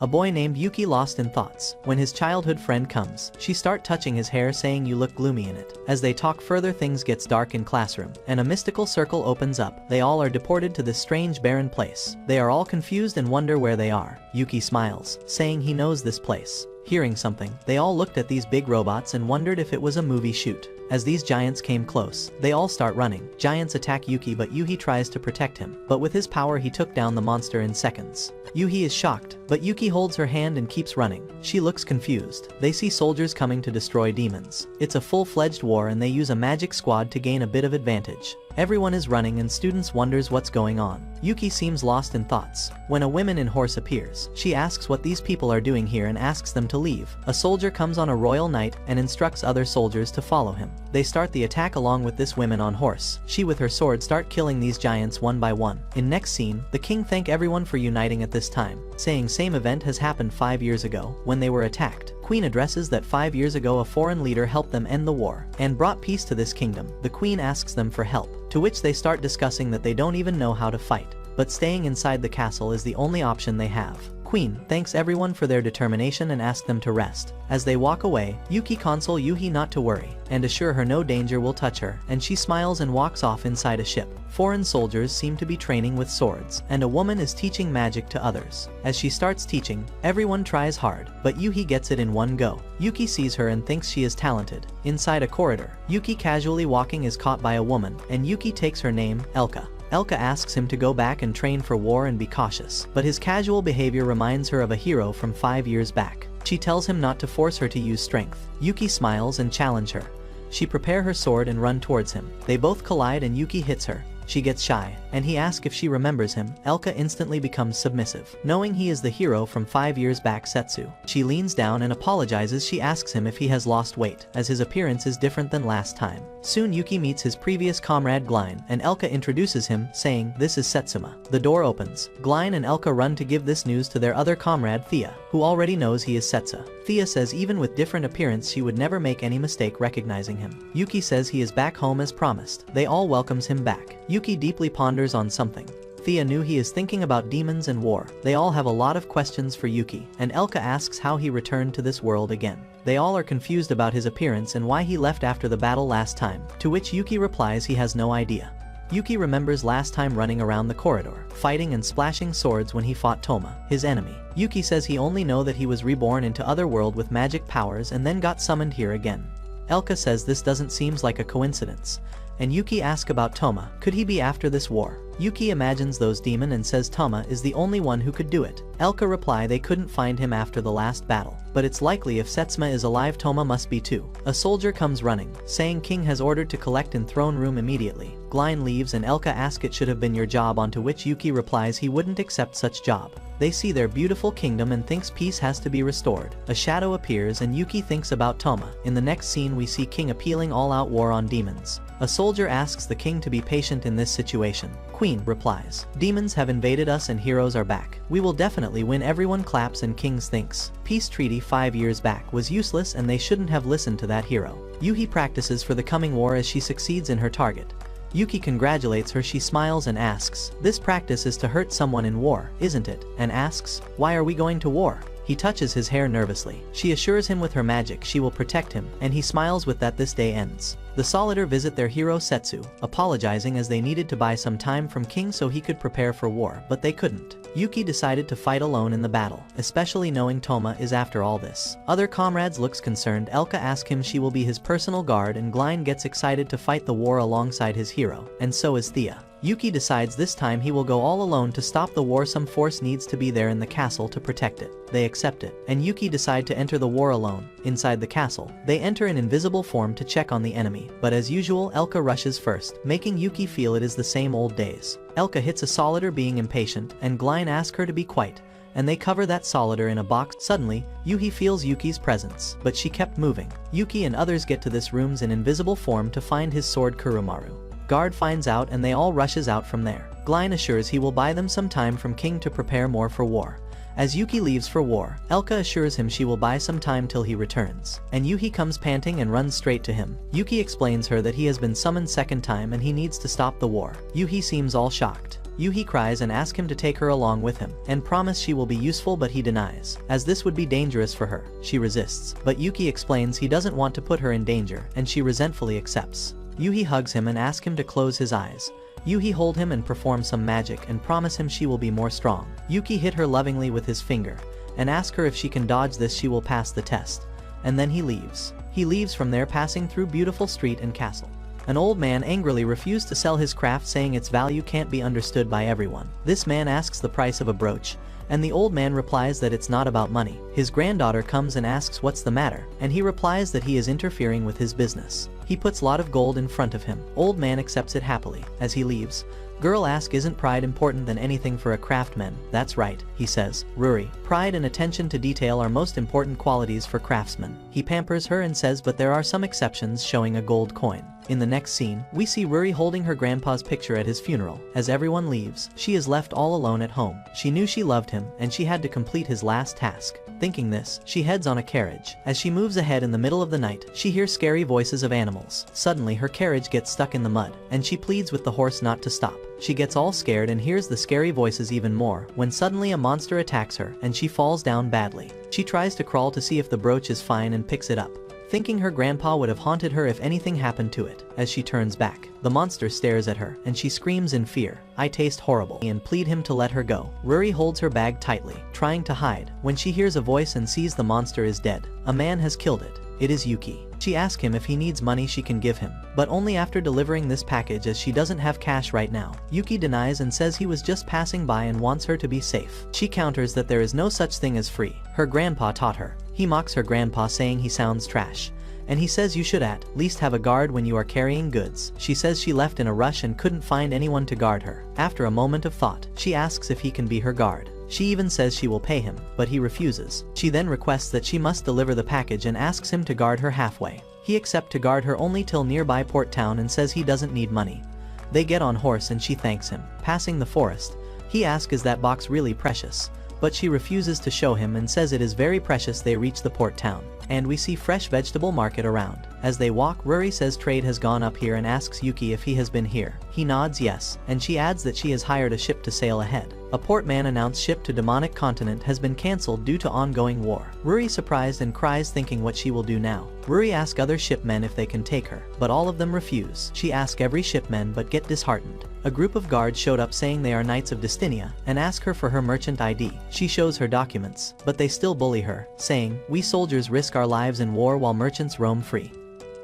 A boy named Yuki lost in thoughts. When his childhood friend comes, she start touching his hair saying you look gloomy in it. As they talk further, things gets dark in classroom, and a mystical circle opens up. They all are deported to this strange barren place. They are all confused and wonder where they are. Yuki smiles, saying he knows this place. Hearing something, they all looked at these big robots and wondered if it was a movie shoot. As these giants came close, they all start running. Giants attack Yuki, but Yuhi tries to protect him. But with his power, he took down the monster in seconds. Yuhi is shocked, but Yuki holds her hand and keeps running. She looks confused. They see soldiers coming to destroy demons. It's a full-fledged war and they use a magic squad to gain a bit of advantage. Everyone is running and students wonders what's going on. Yuki seems lost in thoughts. When a woman in horse appears, she asks what these people are doing here and asks them to leave. A soldier comes on a royal knight and instructs other soldiers to follow him. They start the attack along with this woman on horse. She with her sword start killing these giants one by one. In next scene, the king thank everyone for uniting at this time, saying same event has happened 5 years ago when they were attacked. Queen addresses that 5 years ago a foreign leader helped them end the war and brought peace to this kingdom. The queen asks them for help, to which they start discussing that they don't even know how to fight, but staying inside the castle is the only option they have. Queen thanks everyone for their determination and asks them to rest. As they walk away, Yuki console Yuhi not to worry and assure her no danger will touch her, and she smiles and walks off inside a ship. Foreign soldiers seem to be training with swords, and a woman is teaching magic to others. As she starts teaching, everyone tries hard, but Yuhi gets it in one go. Yuki sees her and thinks she is talented. Inside a corridor, Yuki casually walking is caught by a woman, and Yuki takes her name, Elka. Elka asks him to go back and train for war and be cautious, but his casual behavior reminds her of a hero from 5 years back. She tells him not to force her to use strength. Yuki smiles and challenge her. She prepare her sword and run towards him. They both collide and Yuki hits her. She gets shy, and he asks if she remembers him. Elka instantly becomes submissive, knowing he is the hero from 5 years back, Setsu. She leans down and apologizes. She asks him if he has lost weight, as his appearance is different than last time. Soon Yuki meets his previous comrade Glein, and Elka introduces him, saying, "This is Setsuma." The door opens. Glein and Elka run to give this news to their other comrade Thea, who already knows he is Setsu. Thea says even with different appearance she would never make any mistake recognizing him. Yuki says he is back home as promised. They all welcomes him back. Yuki deeply ponders on something. Thea knew he is thinking about demons and war. They all have a lot of questions for Yuki, and Elka asks how he returned to this world again. They all are confused about his appearance and why he left after the battle last time, to which Yuki replies he has no idea. Yuki remembers last time running around the corridor, fighting and splashing swords when he fought Toma, his enemy. Yuki says he only know that he was reborn into other world with magic powers and then got summoned here again. Elka says this doesn't seem like a coincidence, and Yuki asks about Toma. Could he be after this war? Yuki imagines those demon and says Toma is the only one who could do it. Elka reply they couldn't find him after the last battle, but it's likely if Setsuma is alive Toma must be too. A soldier comes running, saying King has ordered to collect in throne room immediately. Glein leaves and Elka asks it should have been your job, onto which Yuki replies he wouldn't accept such job. They see their beautiful kingdom and thinks peace has to be restored. A shadow appears and Yuki thinks about Toma. In the next scene we see King appealing all-out war on demons. A soldier asks the king to be patient in this situation. Queen replies, demons have invaded us and heroes are back. We will definitely win. Everyone claps and King thinks peace treaty 5 years back was useless and they shouldn't have listened to that hero. Yuhi practices for the coming war as she succeeds in her target. Yuki congratulates her. She smiles and asks, this practice is to hurt someone in war, isn't it? And asks, why are we going to war? He touches his hair nervously. She assures him with her magic she will protect him, and he smiles with that. This day ends. The Solitaire visit their hero Setsu, apologizing as they needed to buy some time from King so he could prepare for war, but they couldn't. Yuki decided to fight alone in the battle, especially knowing Toma is after all this. Other comrades looks concerned. Elka asks him she will be his personal guard, and Glein gets excited to fight the war alongside his hero, and so is Thea. Yuki decides this time he will go all alone to stop the war. Some force needs to be there in the castle to protect it. They accept it, and Yuki decide to enter the war alone. Inside the castle, they enter in invisible form to check on the enemy, but as usual Elka rushes first, making Yuki feel it is the same old days. Elka hits a Solitaire being impatient, and Glein asks her to be quiet, and they cover that Solitaire in a box. Suddenly, Yuhi feels Yuki's presence, but she kept moving. Yuki and others get to this room's in invisible form to find his sword Kurumaru. Guard finds out and they all rushes out from there. Glein assures he will buy them some time from King to prepare more for war. As Yuki leaves for war, Elka assures him she will buy some time till he returns, and Yuhi comes panting and runs straight to him. Yuki explains her that he has been summoned second time and he needs to stop the war. Yuhi seems all shocked. Yuki cries and asks him to take her along with him, and promise she will be useful, but he denies, as this would be dangerous for her. She resists, but Yuki explains he doesn't want to put her in danger, and she resentfully accepts. Yuki hugs him and asks him to close his eyes. Yuki hold him and perform some magic and promise him she will be more strong. Yuki hit her lovingly with his finger, and ask her if she can dodge this she will pass the test. And then he leaves. He leaves from there, passing through beautiful street and castle. An old man angrily refused to sell his craft, saying its value can't be understood by everyone. This man asks the price of a brooch, and the old man replies that it's not about money. His granddaughter comes and asks what's the matter, and he replies that he is interfering with his business. He puts lot of gold in front of him. Old man accepts it happily. As he leaves, girl asks, isn't pride important than anything for a craftsman? That's right, he says. Ruri, pride and attention to detail are most important qualities for craftsmen. He pampers her and says, but there are some exceptions, showing a gold coin. In the next scene, we see Ruri holding her grandpa's picture at his funeral. As everyone leaves, she is left all alone at home. She knew she loved him, and she had to complete his last task. Thinking this, she heads on a carriage. As she moves ahead in the middle of the night, she hears scary voices of animals. Suddenly her carriage gets stuck in the mud, and she pleads with the horse not to stop. She gets all scared and hears the scary voices even more, when suddenly a monster attacks her, and she falls down badly. She tries to crawl to see if the brooch is fine and picks it up, thinking her grandpa would have haunted her if anything happened to it. As she turns back, the monster stares at her, and she screams in fear, I taste horrible, and plead him to let her go. Ruri holds her bag tightly, trying to hide, when she hears a voice and sees the monster is dead. A man has killed it. It is Yuki. She asks him if he needs money she can give him, but only after delivering this package, as she doesn't have cash right now. Yuki denies and says he was just passing by and wants her to be safe. She counters that there is no such thing as free. Her grandpa taught her. He mocks her grandpa, saying he sounds trash, and he says you should at least have a guard when you are carrying goods. She says she left in a rush and couldn't find anyone to guard her. After a moment of thought, she asks if he can be her guard. She even says she will pay him, but he refuses. She then requests that she must deliver the package and asks him to guard her halfway. He accepts to guard her only till nearby port town and says he doesn't need money. They get on horse and she thanks him. Passing the forest, he asks, is that box really precious? But she refuses to show him and says it is very precious. They reach the port town, and we see fresh vegetable market around. As they walk, Ruri says trade has gone up here and asks Yuki if he has been here. He nods yes, and she adds that she has hired a ship to sail ahead. A portman announced ship to demonic continent has been cancelled due to ongoing war. Ruri surprised and cries, thinking what she will do now. Ruri asks other shipmen if they can take her, but all of them refuse. She asks every shipman but get disheartened. A group of guards showed up saying they are Knights of Destinia and ask her for her merchant ID. She shows her documents, but they still bully her, saying, we soldiers risk our lives in war while merchants roam free.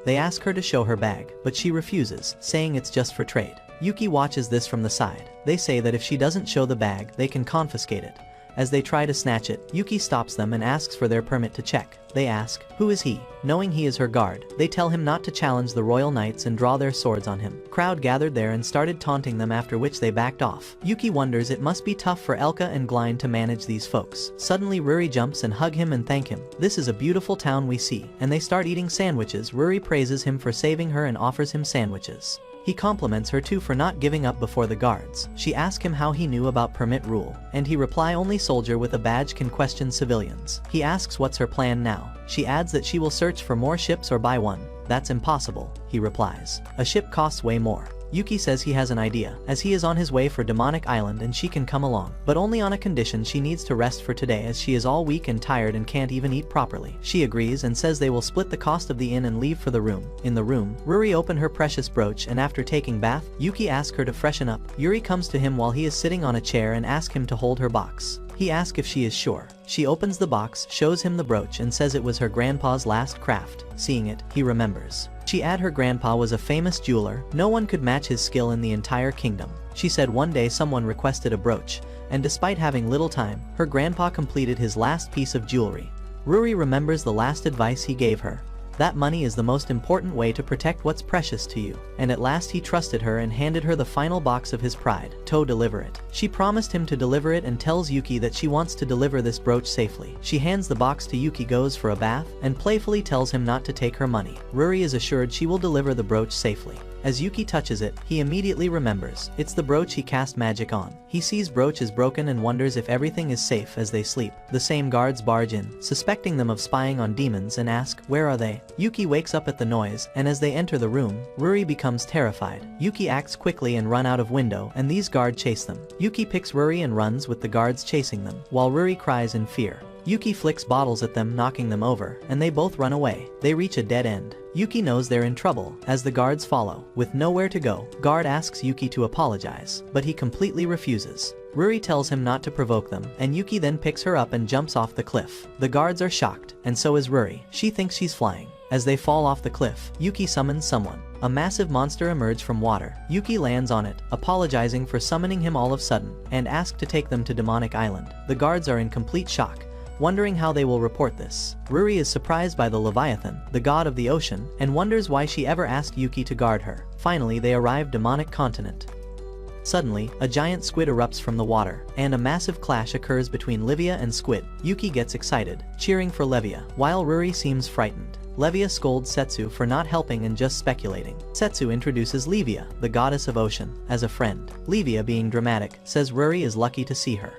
They ask her to show her bag, but she refuses, saying it's just for trade. Yuki watches this from the side. They say that if she doesn't show the bag, they can confiscate it. As they try to snatch it, Yuki stops them and asks for their permit to check. They ask, who is he? Knowing he is her guard, they tell him not to challenge the royal knights and draw their swords on him. Crowd gathered there and started taunting them, after which they backed off. Yuki wonders it must be tough for Elka and Glein to manage these folks. Suddenly Ruri jumps and hug him and thank him. This is a beautiful town we see, and they start eating sandwiches. Ruri praises him for saving her and offers him sandwiches. He compliments her too for not giving up before the guards. She asks him how he knew about permit rule, and he reply only soldier with a badge can question civilians. He asks what's her plan now. She adds that she will search for more ships or buy one. That's impossible, he replies. A ship costs way more. Yuki says he has an idea, as he is on his way for Demonic Island and she can come along, but only on a condition: she needs to rest for today, as she is all weak and tired and can't even eat properly. She agrees and says they will split the cost of the inn and leave for the room. In the room, Ruri open her precious brooch, and after taking bath, Yuki asks her to freshen up. Yuri comes to him while he is sitting on a chair and asks him to hold her box. He asks if she is sure. She opens the box, shows him the brooch, and says it was her grandpa's last craft. Seeing it, he remembers. She adds her grandpa was a famous jeweler. No one could match his skill in the entire kingdom. She said one day someone requested a brooch, and despite having little time, her grandpa completed his last piece of jewelry. Ruri remembers the last advice he gave her. That money is the most important way to protect what's precious to you. And at last he trusted her and handed her the final box of his pride. To deliver it. She promised him to deliver it and tells Yuki that she wants to deliver this brooch safely. She hands the box to Yuki, goes for a bath, and playfully tells him not to take her money. Ruri is assured she will deliver the brooch safely. As Yuki touches it, he immediately remembers. It's the brooch he cast magic on. He sees brooch is broken and wonders if everything is safe as they sleep. The same guards barge in, suspecting them of spying on demons, and ask, where are they? Yuki wakes up at the noise, and as they enter the room, Ruri becomes terrified. Yuki acts quickly and run out of window, and these guards chase them. Yuki picks Ruri and runs with the guards chasing them, while Ruri cries in fear. Yuki flicks bottles at them, knocking them over, and they both run away. They reach a dead end. Yuki knows they're in trouble, as the guards follow. With nowhere to go, guard asks Yuki to apologize, but he completely refuses. Ruri tells him not to provoke them, and Yuki then picks her up and jumps off the cliff. The guards are shocked, and so is Ruri. She thinks she's flying. As they fall off the cliff, Yuki summons someone. A massive monster emerges from water. Yuki lands on it, apologizing for summoning him all of a sudden, and asks to take them to Demonic Island. The guards are in complete shock, wondering how they will report this. Ruri is surprised by the Leviathan, the god of the ocean, and wonders why she ever asked Yuki to guard her. Finally, they arrive Demonic Continent. Suddenly, a giant squid erupts from the water, and a massive clash occurs between Livia and Squid. Yuki gets excited, cheering for Livia, while Ruri seems frightened. Livia scolds Setsu for not helping and just speculating. Setsu introduces Livia, the goddess of ocean, as a friend. Livia, being dramatic, says Ruri is lucky to see her.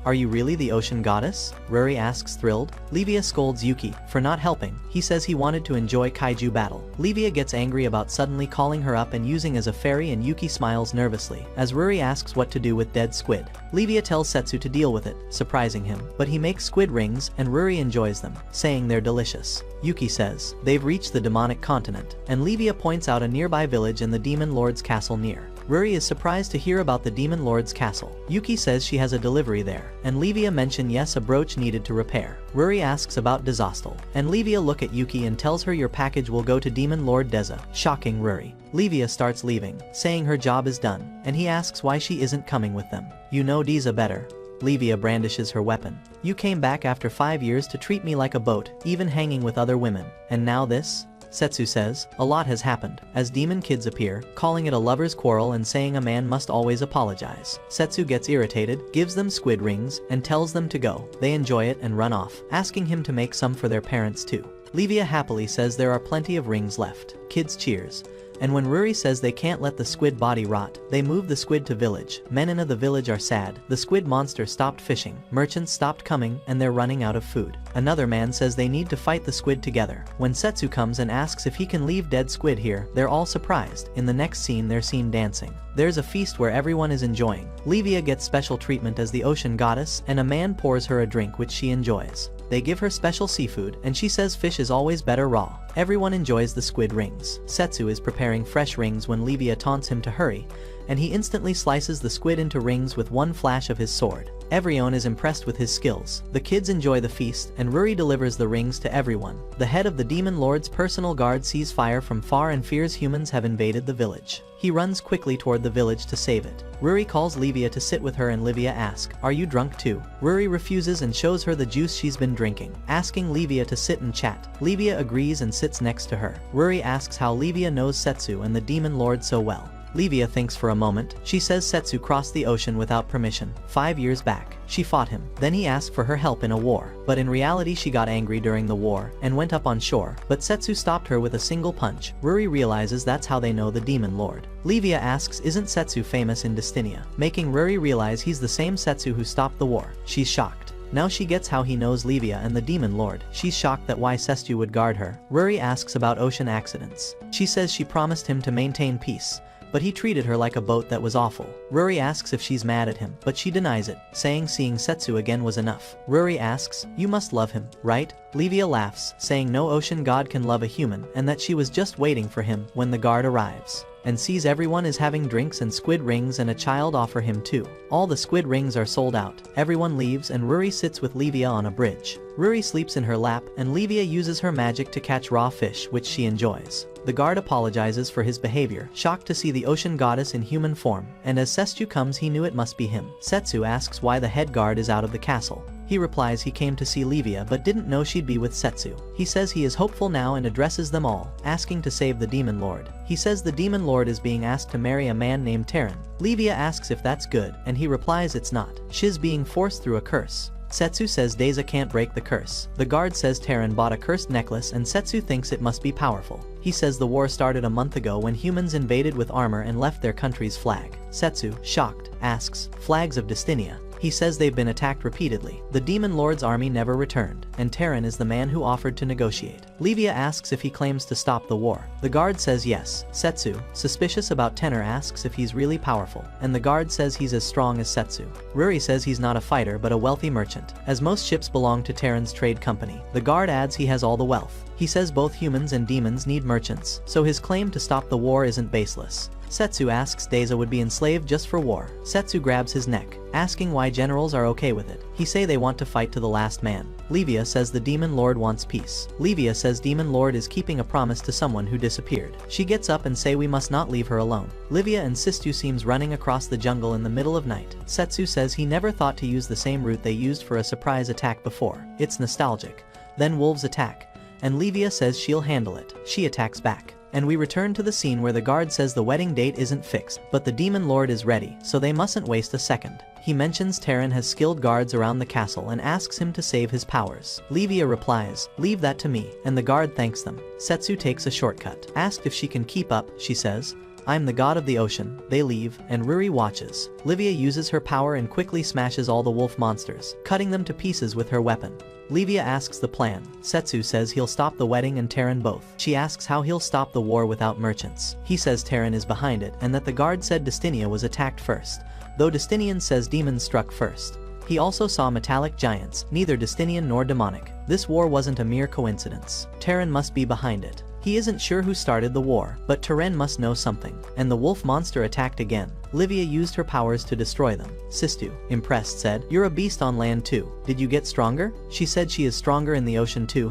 Are you really the ocean goddess? Ruri asks, thrilled. Livia scolds Yuki for not helping. He says he wanted to enjoy kaiju battle. Livia gets angry about suddenly calling her up and using as a fairy, and Yuki smiles nervously as Ruri asks what to do with dead squid. Livia tells Setsu to deal with it, surprising him, but he makes squid rings and Ruri enjoys them, saying they're delicious. Yuki says they've reached the demonic continent, and Livia points out a nearby village and the demon lord's castle near. Ruri is surprised to hear about the demon lord's castle. Yuki says she has a delivery there, and Livia mention yes, a brooch needed to repair. Ruri asks about Dezastel, and Livia look at Yuki and tells her your package will go to demon lord Deza, shocking Ruri. Livia starts leaving, saying her job is done, and he asks why she isn't coming with them. You know Deza better. Livia brandishes her weapon. You came back after 5 years to treat me like a boat, even hanging with other women, and now this? Setsu says, a lot has happened, as demon kids appear, calling it a lover's quarrel and saying a man must always apologize. Setsu gets irritated, gives them squid rings, and tells them to go. They enjoy it and run off, asking him to make some for their parents too. Livia happily says there are plenty of rings left. Kids cheers. And when Ruri says they can't let the squid body rot, they move the squid to village. Men in the village are sad. The squid monster stopped fishing, merchants stopped coming, and they're running out of food. Another man says they need to fight the squid together. When Setsu comes and asks if he can leave dead squid here, they're all surprised. In the next scene they're seen dancing. There's a feast where everyone is enjoying. Livia gets special treatment as the ocean goddess, and a man pours her a drink which she enjoys. They give her special seafood, and she says fish is always better raw. Everyone enjoys the squid rings. Setsu is preparing fresh rings when Livia taunts him to hurry, and he instantly slices the squid into rings with one flash of his sword. Everyone is impressed with his skills. The kids enjoy the feast, and Ruri delivers the rings to everyone. The head of the demon lord's personal guard sees fire from far and fears humans have invaded the village. He runs quickly toward the village to save it. Ruri calls Livia to sit with her, and Livia asks, are you drunk too? Ruri refuses and shows her the juice she's been drinking, asking Livia to sit and chat. Livia agrees and sits next to her. Ruri asks how Livia knows Setsu and the demon lord so well. Livia thinks for a moment. She says Setsu crossed the ocean without permission. 5 years back, she fought him. Then he asked for her help in a war. But in reality she got angry during the war and went up on shore. But Setsu stopped her with a single punch. Ruri realizes that's how they know the demon lord. Livia asks isn't Setsu famous in Destinia, making Ruri realize he's the same Setsu who stopped the war. She's shocked. Now she gets how he knows Livia and the demon lord. She's shocked that why Setsu would guard her. Ruri asks about ocean accidents. She says she promised him to maintain peace, but he treated her like a boat that was awful. Ruri asks if she's mad at him, but she denies it, saying seeing Setsu again was enough. Ruri asks, you must love him, right? Livia laughs, saying no ocean god can love a human, and that she was just waiting for him when the guard arrives, and sees everyone is having drinks and squid rings and a child offer him too. All the squid rings are sold out. Everyone leaves and Ruri sits with Livia on a bridge. Ruri sleeps in her lap, and Livia uses her magic to catch raw fish, which she enjoys. The guard apologizes for his behavior, shocked to see the ocean goddess in human form, and as Setsu comes he knew it must be him. Setsu asks why the head guard is out of the castle. He replies he came to see Livia but didn't know she'd be with Setsu. He says he is hopeful now and addresses them all, asking to save the demon lord. He says the demon lord is being asked to marry a man named Terran. Livia asks if that's good, and he replies it's not. She's being forced through a curse. Setsu says Deza can't break the curse. The guard says Terran bought a cursed necklace and Setsu thinks it must be powerful. He says the war started a month ago when humans invaded with armor and left their country's flag. Setsu, shocked, asks, "Flags of Dystinia?" He says they've been attacked repeatedly. The Demon Lord's army never returned, and Terran is the man who offered to negotiate. Livia asks if he claims to stop the war. The guard says yes. Setsu, suspicious about Tenor, asks if he's really powerful, and the guard says he's as strong as Setsu. Ruri says he's not a fighter but a wealthy merchant, as most ships belong to Terran's trade company. The guard adds he has all the wealth. He says both humans and demons need merchants, so his claim to stop the war isn't baseless. Setsu asks Deza would be enslaved just for war. Setsu grabs his neck, asking why generals are okay with it. He say they want to fight to the last man. Livia says the Demon Lord wants peace. Livia says Demon Lord is keeping a promise to someone who disappeared. She gets up and say we must not leave her alone. Livia and Sistu seems running across the jungle in the middle of night. Setsu says he never thought to use the same route they used for a surprise attack before. It's nostalgic. Then wolves attack, and Livia says she'll handle it. She attacks back. And we return to the scene where the guard says the wedding date isn't fixed, but the Demon Lord is ready, so they mustn't waste a second. He mentions Terran has skilled guards around the castle and asks him to save his powers. Livia replies, "Leave that to me," and the guard thanks them. Setsu takes a shortcut. Asked if she can keep up, she says, "I'm the god of the ocean." They leave, and Ruri watches. Livia uses her power and quickly smashes all the wolf monsters, cutting them to pieces with her weapon. Livia asks the plan. Setsu says he'll stop the wedding and Terran both. She asks how he'll stop the war without merchants. He says Terran is behind it and that the guard said Dystinia was attacked first, though Dystinian says demons struck first. He also saw metallic giants, neither Dystinian nor demonic. This war wasn't a mere coincidence. Terran must be behind it. He isn't sure who started the war, but Terran must know something. And the wolf monster attacked again. Livia used her powers to destroy them. Sistu, impressed, said, "You're a beast on land too. Did you get stronger?" She said she is stronger in the ocean too.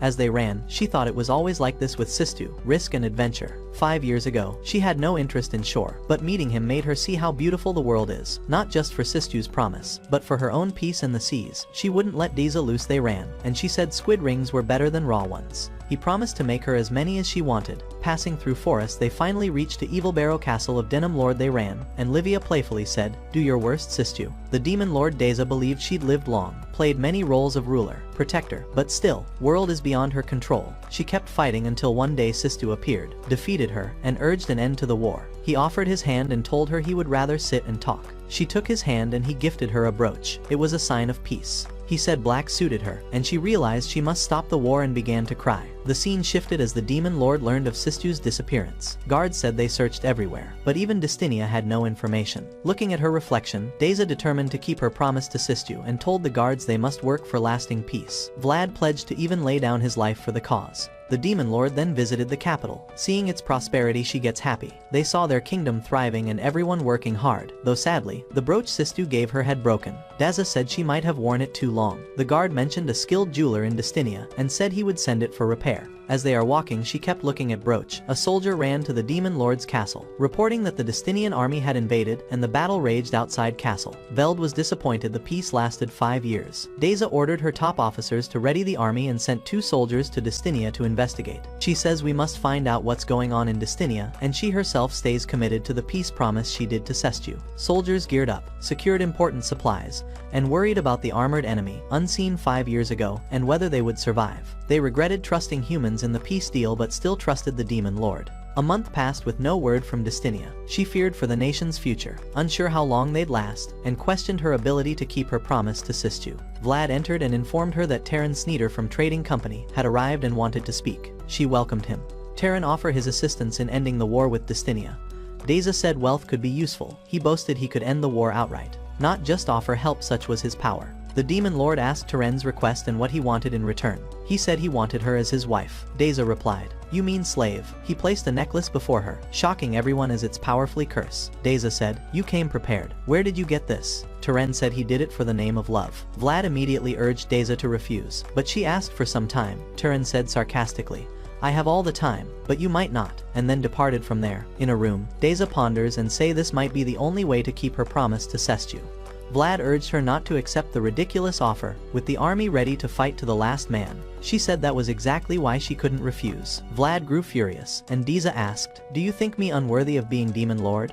As they ran, she thought it was always like this with Sistu, risk and adventure. 5 years ago, she had no interest in shore, but meeting him made her see how beautiful the world is, not just for Sistu's promise, but for her own peace in the seas. She wouldn't let Deza loose. They ran, and she said squid rings were better than raw ones. He promised to make her as many as she wanted. Passing through forests, they finally reached the Evil Barrow Castle of Denim Lord. They ran, and Livia playfully said, "Do your worst, Sistu." The Demon Lord Deza believed she'd lived long, played many roles of ruler, protector, but still, world is beyond her control. She kept fighting until one day Sistu appeared, defeated her, and urged an end to the war. He offered his hand and told her he would rather sit and talk. She took his hand and he gifted her a brooch. It was a sign of peace. He said black suited her, and she realized she must stop the war and began to cry. The scene shifted as the Demon Lord learned of Sistu's disappearance. Guards said they searched everywhere, but even Dystinia had no information. Looking at her reflection, Deza determined to keep her promise to Sistu and told the guards they must work for lasting peace. Vlad pledged to even lay down his life for the cause. The Demon Lord then visited the capital. Seeing its prosperity, she gets happy. They saw their kingdom thriving and everyone working hard, though sadly, the brooch Sistu gave her had broken. Deza said she might have worn it too long. The guard mentioned a skilled jeweler in Dystinia and said he would send it for repair. As they are walking, she kept looking at brooch. A soldier ran to the Demon Lord's castle, reporting that the Dystinian army had invaded and the battle raged outside castle. Veld was disappointed. The peace lasted 5 years. Deza ordered her top officers to ready the army and sent 2 soldiers to Dystinia to investigate. She says we must find out what's going on in Dystinia, and she herself stays committed to the peace promise she did to Sestu. Soldiers geared up, secured important supplies, and worried about the armored enemy, unseen 5 years ago, and whether they would survive. They regretted trusting humans in the peace deal but still trusted the Demon Lord. A month passed with no word from Dystinia. She feared for the nation's future, unsure how long they'd last, and questioned her ability to keep her promise to Sistu. Vlad entered and informed her that Terran Sneeder from Trading Company had arrived and wanted to speak. She welcomed him. Terran offered his assistance in ending the war with Dystinia. Deza said wealth could be useful. He boasted he could end the war outright, not just offer help. Such was his power. The Demon Lord asked Terran's request and what he wanted in return. He said he wanted her as his wife. Deza replied, "You mean slave." He placed a necklace before her, shocking everyone as it's powerfully cursed. Deza said, "You came prepared. Where did you get this?" Terran said he did it for the name of love. Vlad immediately urged Deza to refuse, but she asked for some time. Terran said sarcastically, "I have all the time, but you might not," and then departed from there. In a room, Deza ponders and say this might be the only way to keep her promise to Sestu. Vlad urged her not to accept the ridiculous offer, with the army ready to fight to the last man. She said that was exactly why she couldn't refuse. Vlad grew furious, and Deza asked, "Do you think me unworthy of being Demon Lord?"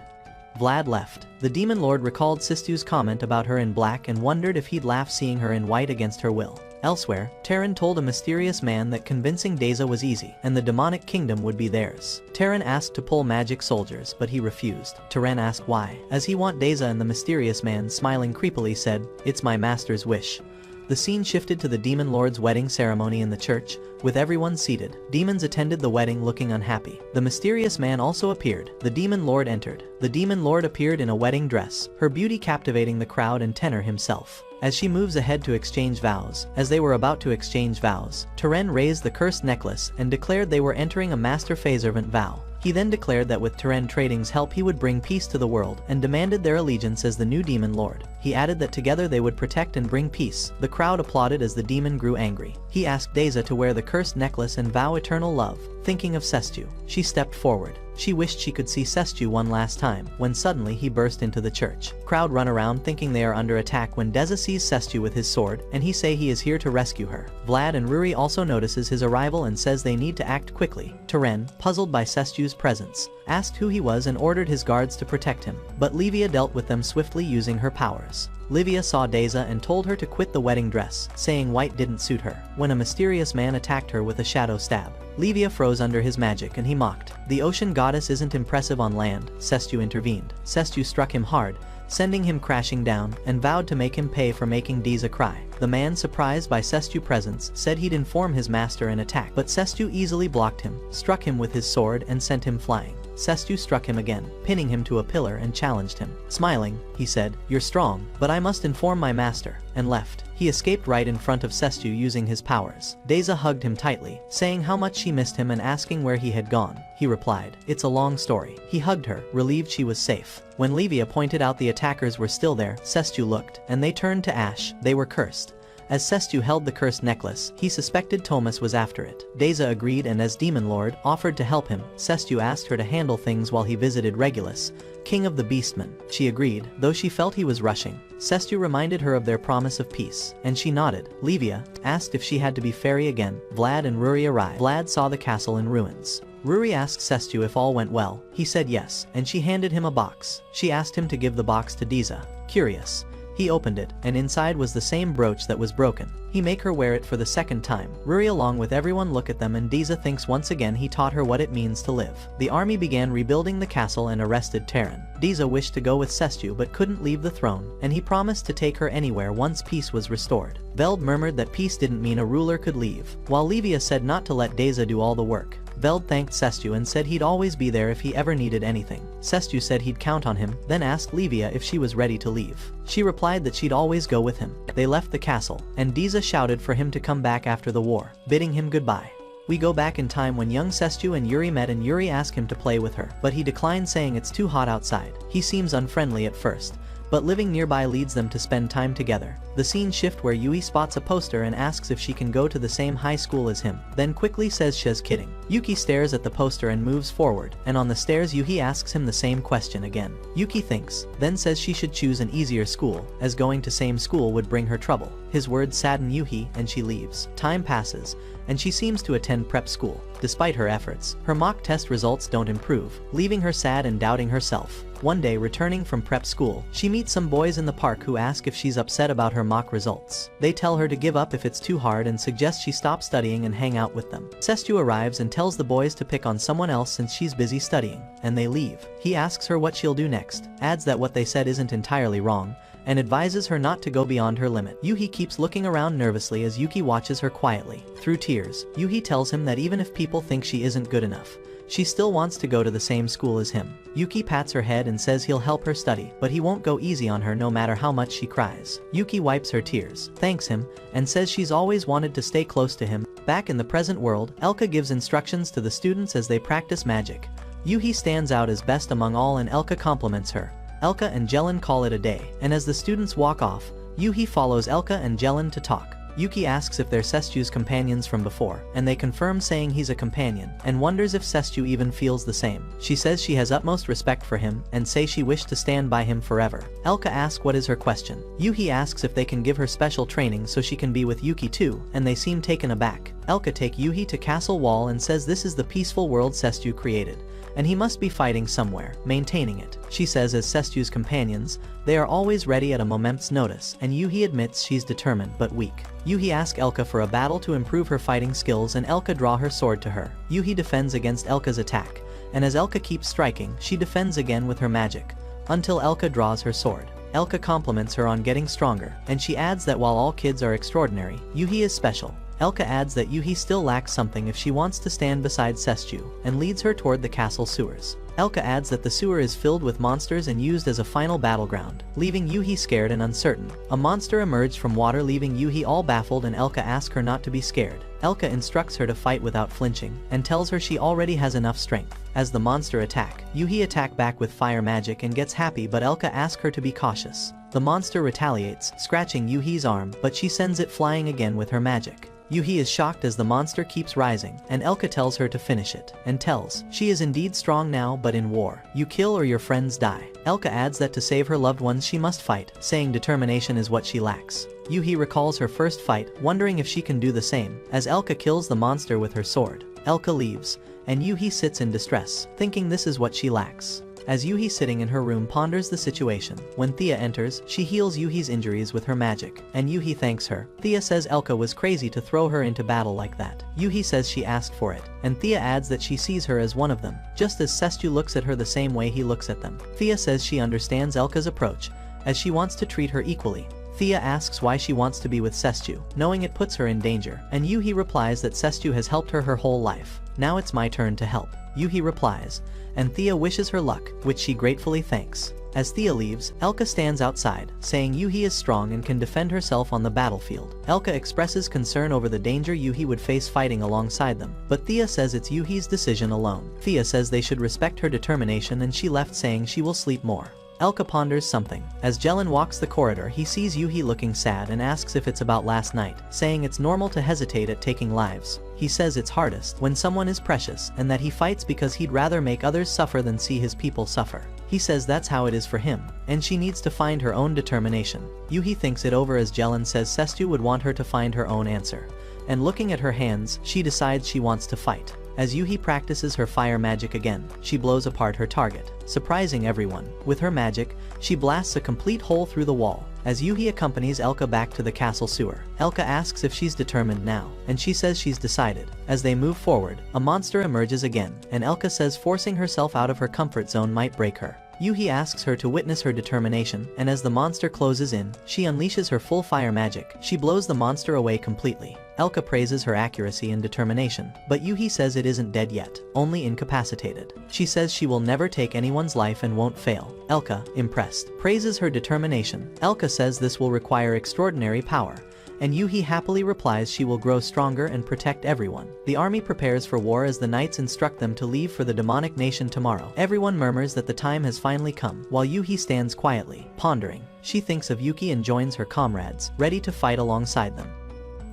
Vlad left. The Demon Lord recalled Sistu's comment about her in black and wondered if he'd laugh seeing her in white against her will. Elsewhere, Terran told a mysterious man that convincing Deza was easy, and the demonic kingdom would be theirs. Terran asked to pull magic soldiers, but he refused. Terran asked why, as he want Deza, and the mysterious man, smiling creepily, said, "It's my master's wish." The scene shifted to the Demon Lord's wedding ceremony in the church, with everyone seated. Demons attended the wedding looking unhappy. The mysterious man also appeared. The Demon Lord entered. The Demon Lord appeared in a wedding dress, her beauty captivating the crowd and tenor himself. As she moves ahead to exchange vows, as they were about to exchange vows, Terran raised the cursed necklace and declared they were entering a master Phasservant vow. He then declared that with Terran Trading's help he would bring peace to the world and demanded their allegiance as the new Demon Lord. He added that together they would protect and bring peace. The crowd applauded as the demon grew angry. He asked Deza to wear the cursed necklace and vow eternal love. Thinking of Sestu, she stepped forward. She wished she could see Sestu one last time, when suddenly he burst into the church. Crowd run around thinking they are under attack when Deza sees Sestu with his sword, and he say he is here to rescue her. Vlad and Ruri also notices his arrival and says they need to act quickly. Terran, puzzled by Sestu's presence, asked who he was and ordered his guards to protect him, but Livia dealt with them swiftly using her powers. Livia saw Deza and told her to quit the wedding dress, saying white didn't suit her, when a mysterious man attacked her with a shadow stab. Livia froze under his magic and he mocked. "The ocean goddess isn't impressive on land," Sestu intervened. Sestu struck him hard, sending him crashing down, and vowed to make him pay for making Deza cry. The man, surprised by Sestu's presence, said he'd inform his master and attack, but Sestu easily blocked him, struck him with his sword and sent him flying. Sestu struck him again, pinning him to a pillar and challenged him. Smiling, he said, "You're strong, but I must inform my master," and left. He escaped right in front of Sestu using his powers. Deza hugged him tightly, saying how much she missed him and asking where he had gone. He replied, "It's a long story." He hugged her, relieved she was safe. When Livia pointed out the attackers were still there, Sestu looked, and they turned to ash. They were cursed. As Sestu held the cursed necklace, he suspected Thomas was after it. Deza agreed and as Demon Lord, offered to help him. Sestu asked her to handle things while he visited Regulus, king of the Beastmen. She agreed, though she felt he was rushing. Sestu reminded her of their promise of peace, and she nodded. Livia asked if she had to be fairy again. Vlad and Ruri arrived. Vlad saw the castle in ruins. Ruri asked Sestu if all went well. He said yes, and she handed him a box. She asked him to give the box to Deza. Curious, he opened it, and inside was the same brooch that was broken. He make her wear it for the second time. Ruri along with everyone look at them and Deza thinks once again he taught her what it means to live. The army began rebuilding the castle and arrested Terran. Deza wished to go with Sestu but couldn't leave the throne, and he promised to take her anywhere once peace was restored. Veld murmured that peace didn't mean a ruler could leave, while Livia said not to let Deza do all the work. Veld thanked Sestu and said he'd always be there if he ever needed anything. Sestu said he'd count on him, then asked Livia if she was ready to leave. She replied that she'd always go with him. They left the castle, and Deza shouted for him to come back after the war, bidding him goodbye. We go back in time when young Sestu and Yuri met and Yuri asked him to play with her, but he declined saying it's too hot outside. He seems unfriendly at first, but living nearby leads them to spend time together. The scene shift where Yui spots a poster and asks if she can go to the same high school as him, then quickly says she's kidding. Yuki stares at the poster and moves forward, and on the stairs Yui asks him the same question again. Yuki thinks, then says she should choose an easier school, as going to same school would bring her trouble. His words sadden Yuhi, and she leaves. Time passes, and she seems to attend prep school. Despite her efforts, her mock test results don't improve, leaving her sad and doubting herself. One day, returning from prep school, she meets some boys in the park who ask if she's upset about her mock results. They tell her to give up if it's too hard and suggest she stop studying and hang out with them. Sestu arrives and tells the boys to pick on someone else since she's busy studying, and they leave. He asks her what she'll do next, adds that what they said isn't entirely wrong, and advises her not to go beyond her limit. Yuhi keeps looking around nervously as Yuki watches her quietly. Through tears, Yuhi tells him that even if people think she isn't good enough, she still wants to go to the same school as him. Yuki pats her head and says he'll help her study, but he won't go easy on her no matter how much she cries. Yuki wipes her tears, thanks him, and says she's always wanted to stay close to him. Back in the present world, Elka gives instructions to the students as they practice magic. Yuhi stands out as best among all and Elka compliments her. Elka and Jelen call it a day, and as the students walk off, Yuhi follows Elka and Jelen to talk. Yuki asks if they're Sestu's companions from before, and they confirm saying he's a companion, and wonders if Sestu even feels the same. She says she has utmost respect for him, and say she wished to stand by him forever. Elka asks what is her question. Yuhi asks if they can give her special training so she can be with Yuki too, and they seem taken aback. Elka take Yuhi to Castle Wall and says this is the peaceful world Sestue created, and he must be fighting somewhere, maintaining it. She says as Sestue's companions, they are always ready at a moment's notice, and Yuhi admits she's determined but weak. Yuhi asks Elka for a battle to improve her fighting skills and Elka draw her sword to her. Yuhi defends against Elka's attack, and as Elka keeps striking, she defends again with her magic, until Elka draws her sword. Elka compliments her on getting stronger, and she adds that while all kids are extraordinary, Yuhi is special. Elka adds that Yuhi still lacks something if she wants to stand beside Sestue, and leads her toward the castle sewers. Elka adds that the sewer is filled with monsters and used as a final battleground, leaving Yuhi scared and uncertain. A monster emerged from water, leaving Yuhi all baffled, and Elka asks her not to be scared. Elka instructs her to fight without flinching, and tells her she already has enough strength. As the monster attack, Yuhi attack back with fire magic and gets happy, but Elka asks her to be cautious. The monster retaliates, scratching Yuhi's arm, but she sends it flying again with her magic. Yuhi is shocked as the monster keeps rising, and Elka tells her to finish it, and tells she is indeed strong now, but in war, you kill or your friends die. Elka adds that to save her loved ones she must fight, saying determination is what she lacks. Yuhi recalls her first fight, wondering if she can do the same, as Elka kills the monster with her sword. Elka leaves, and Yuhi sits in distress, thinking this is what she lacks. As Yuhi sitting in her room ponders the situation, when Thea enters, she heals Yuhi's injuries with her magic, and Yuhi thanks her. Thea says Elka was crazy to throw her into battle like that. Yuhi says she asked for it, and Thea adds that she sees her as one of them, just as Sestue looks at her the same way he looks at them. Thea says she understands Elka's approach, as she wants to treat her equally. Thea asks why she wants to be with Sestue, knowing it puts her in danger, and Yuhi replies that Sestue has helped her whole life. Now it's my turn to help. Yuhi replies, and Thea wishes her luck, which she gratefully thanks. As Thea leaves, Elka stands outside, saying Yuhi is strong and can defend herself on the battlefield. Elka expresses concern over the danger Yuhi would face fighting alongside them, but Thea says it's Yuhi's decision alone. Thea says they should respect her determination, and she left saying she will sleep more. Elka ponders something. As Jelen walks the corridor, he sees Yuhi looking sad and asks if it's about last night, saying it's normal to hesitate at taking lives. He says it's hardest when someone is precious, and that he fights because he'd rather make others suffer than see his people suffer. He says that's how it is for him, and she needs to find her own determination. Yuhi thinks it over as Jelen says Sestue would want her to find her own answer. And looking at her hands, she decides she wants to fight. As Yuhi practices her fire magic again, she blows apart her target, surprising everyone. With her magic, she blasts a complete hole through the wall. As Yuhi accompanies Elka back to the castle sewer, Elka asks if she's determined now, and she says she's decided. As they move forward, a monster emerges again, and Elka says forcing herself out of her comfort zone might break her. Yuhi asks her to witness her determination, and as the monster closes in, she unleashes her full fire magic. She blows the monster away completely. Elka praises her accuracy and determination, but Yuhi says it isn't dead yet, only incapacitated. She says she will never take anyone's life and won't fail. Elka, impressed, praises her determination. Elka says this will require extraordinary power, and Yuhi happily replies she will grow stronger and protect everyone. The army prepares for war as the knights instruct them to leave for the demonic nation tomorrow. Everyone murmurs that the time has finally come, while Yuhi stands quietly, pondering. She thinks of Yuki and joins her comrades, ready to fight alongside them.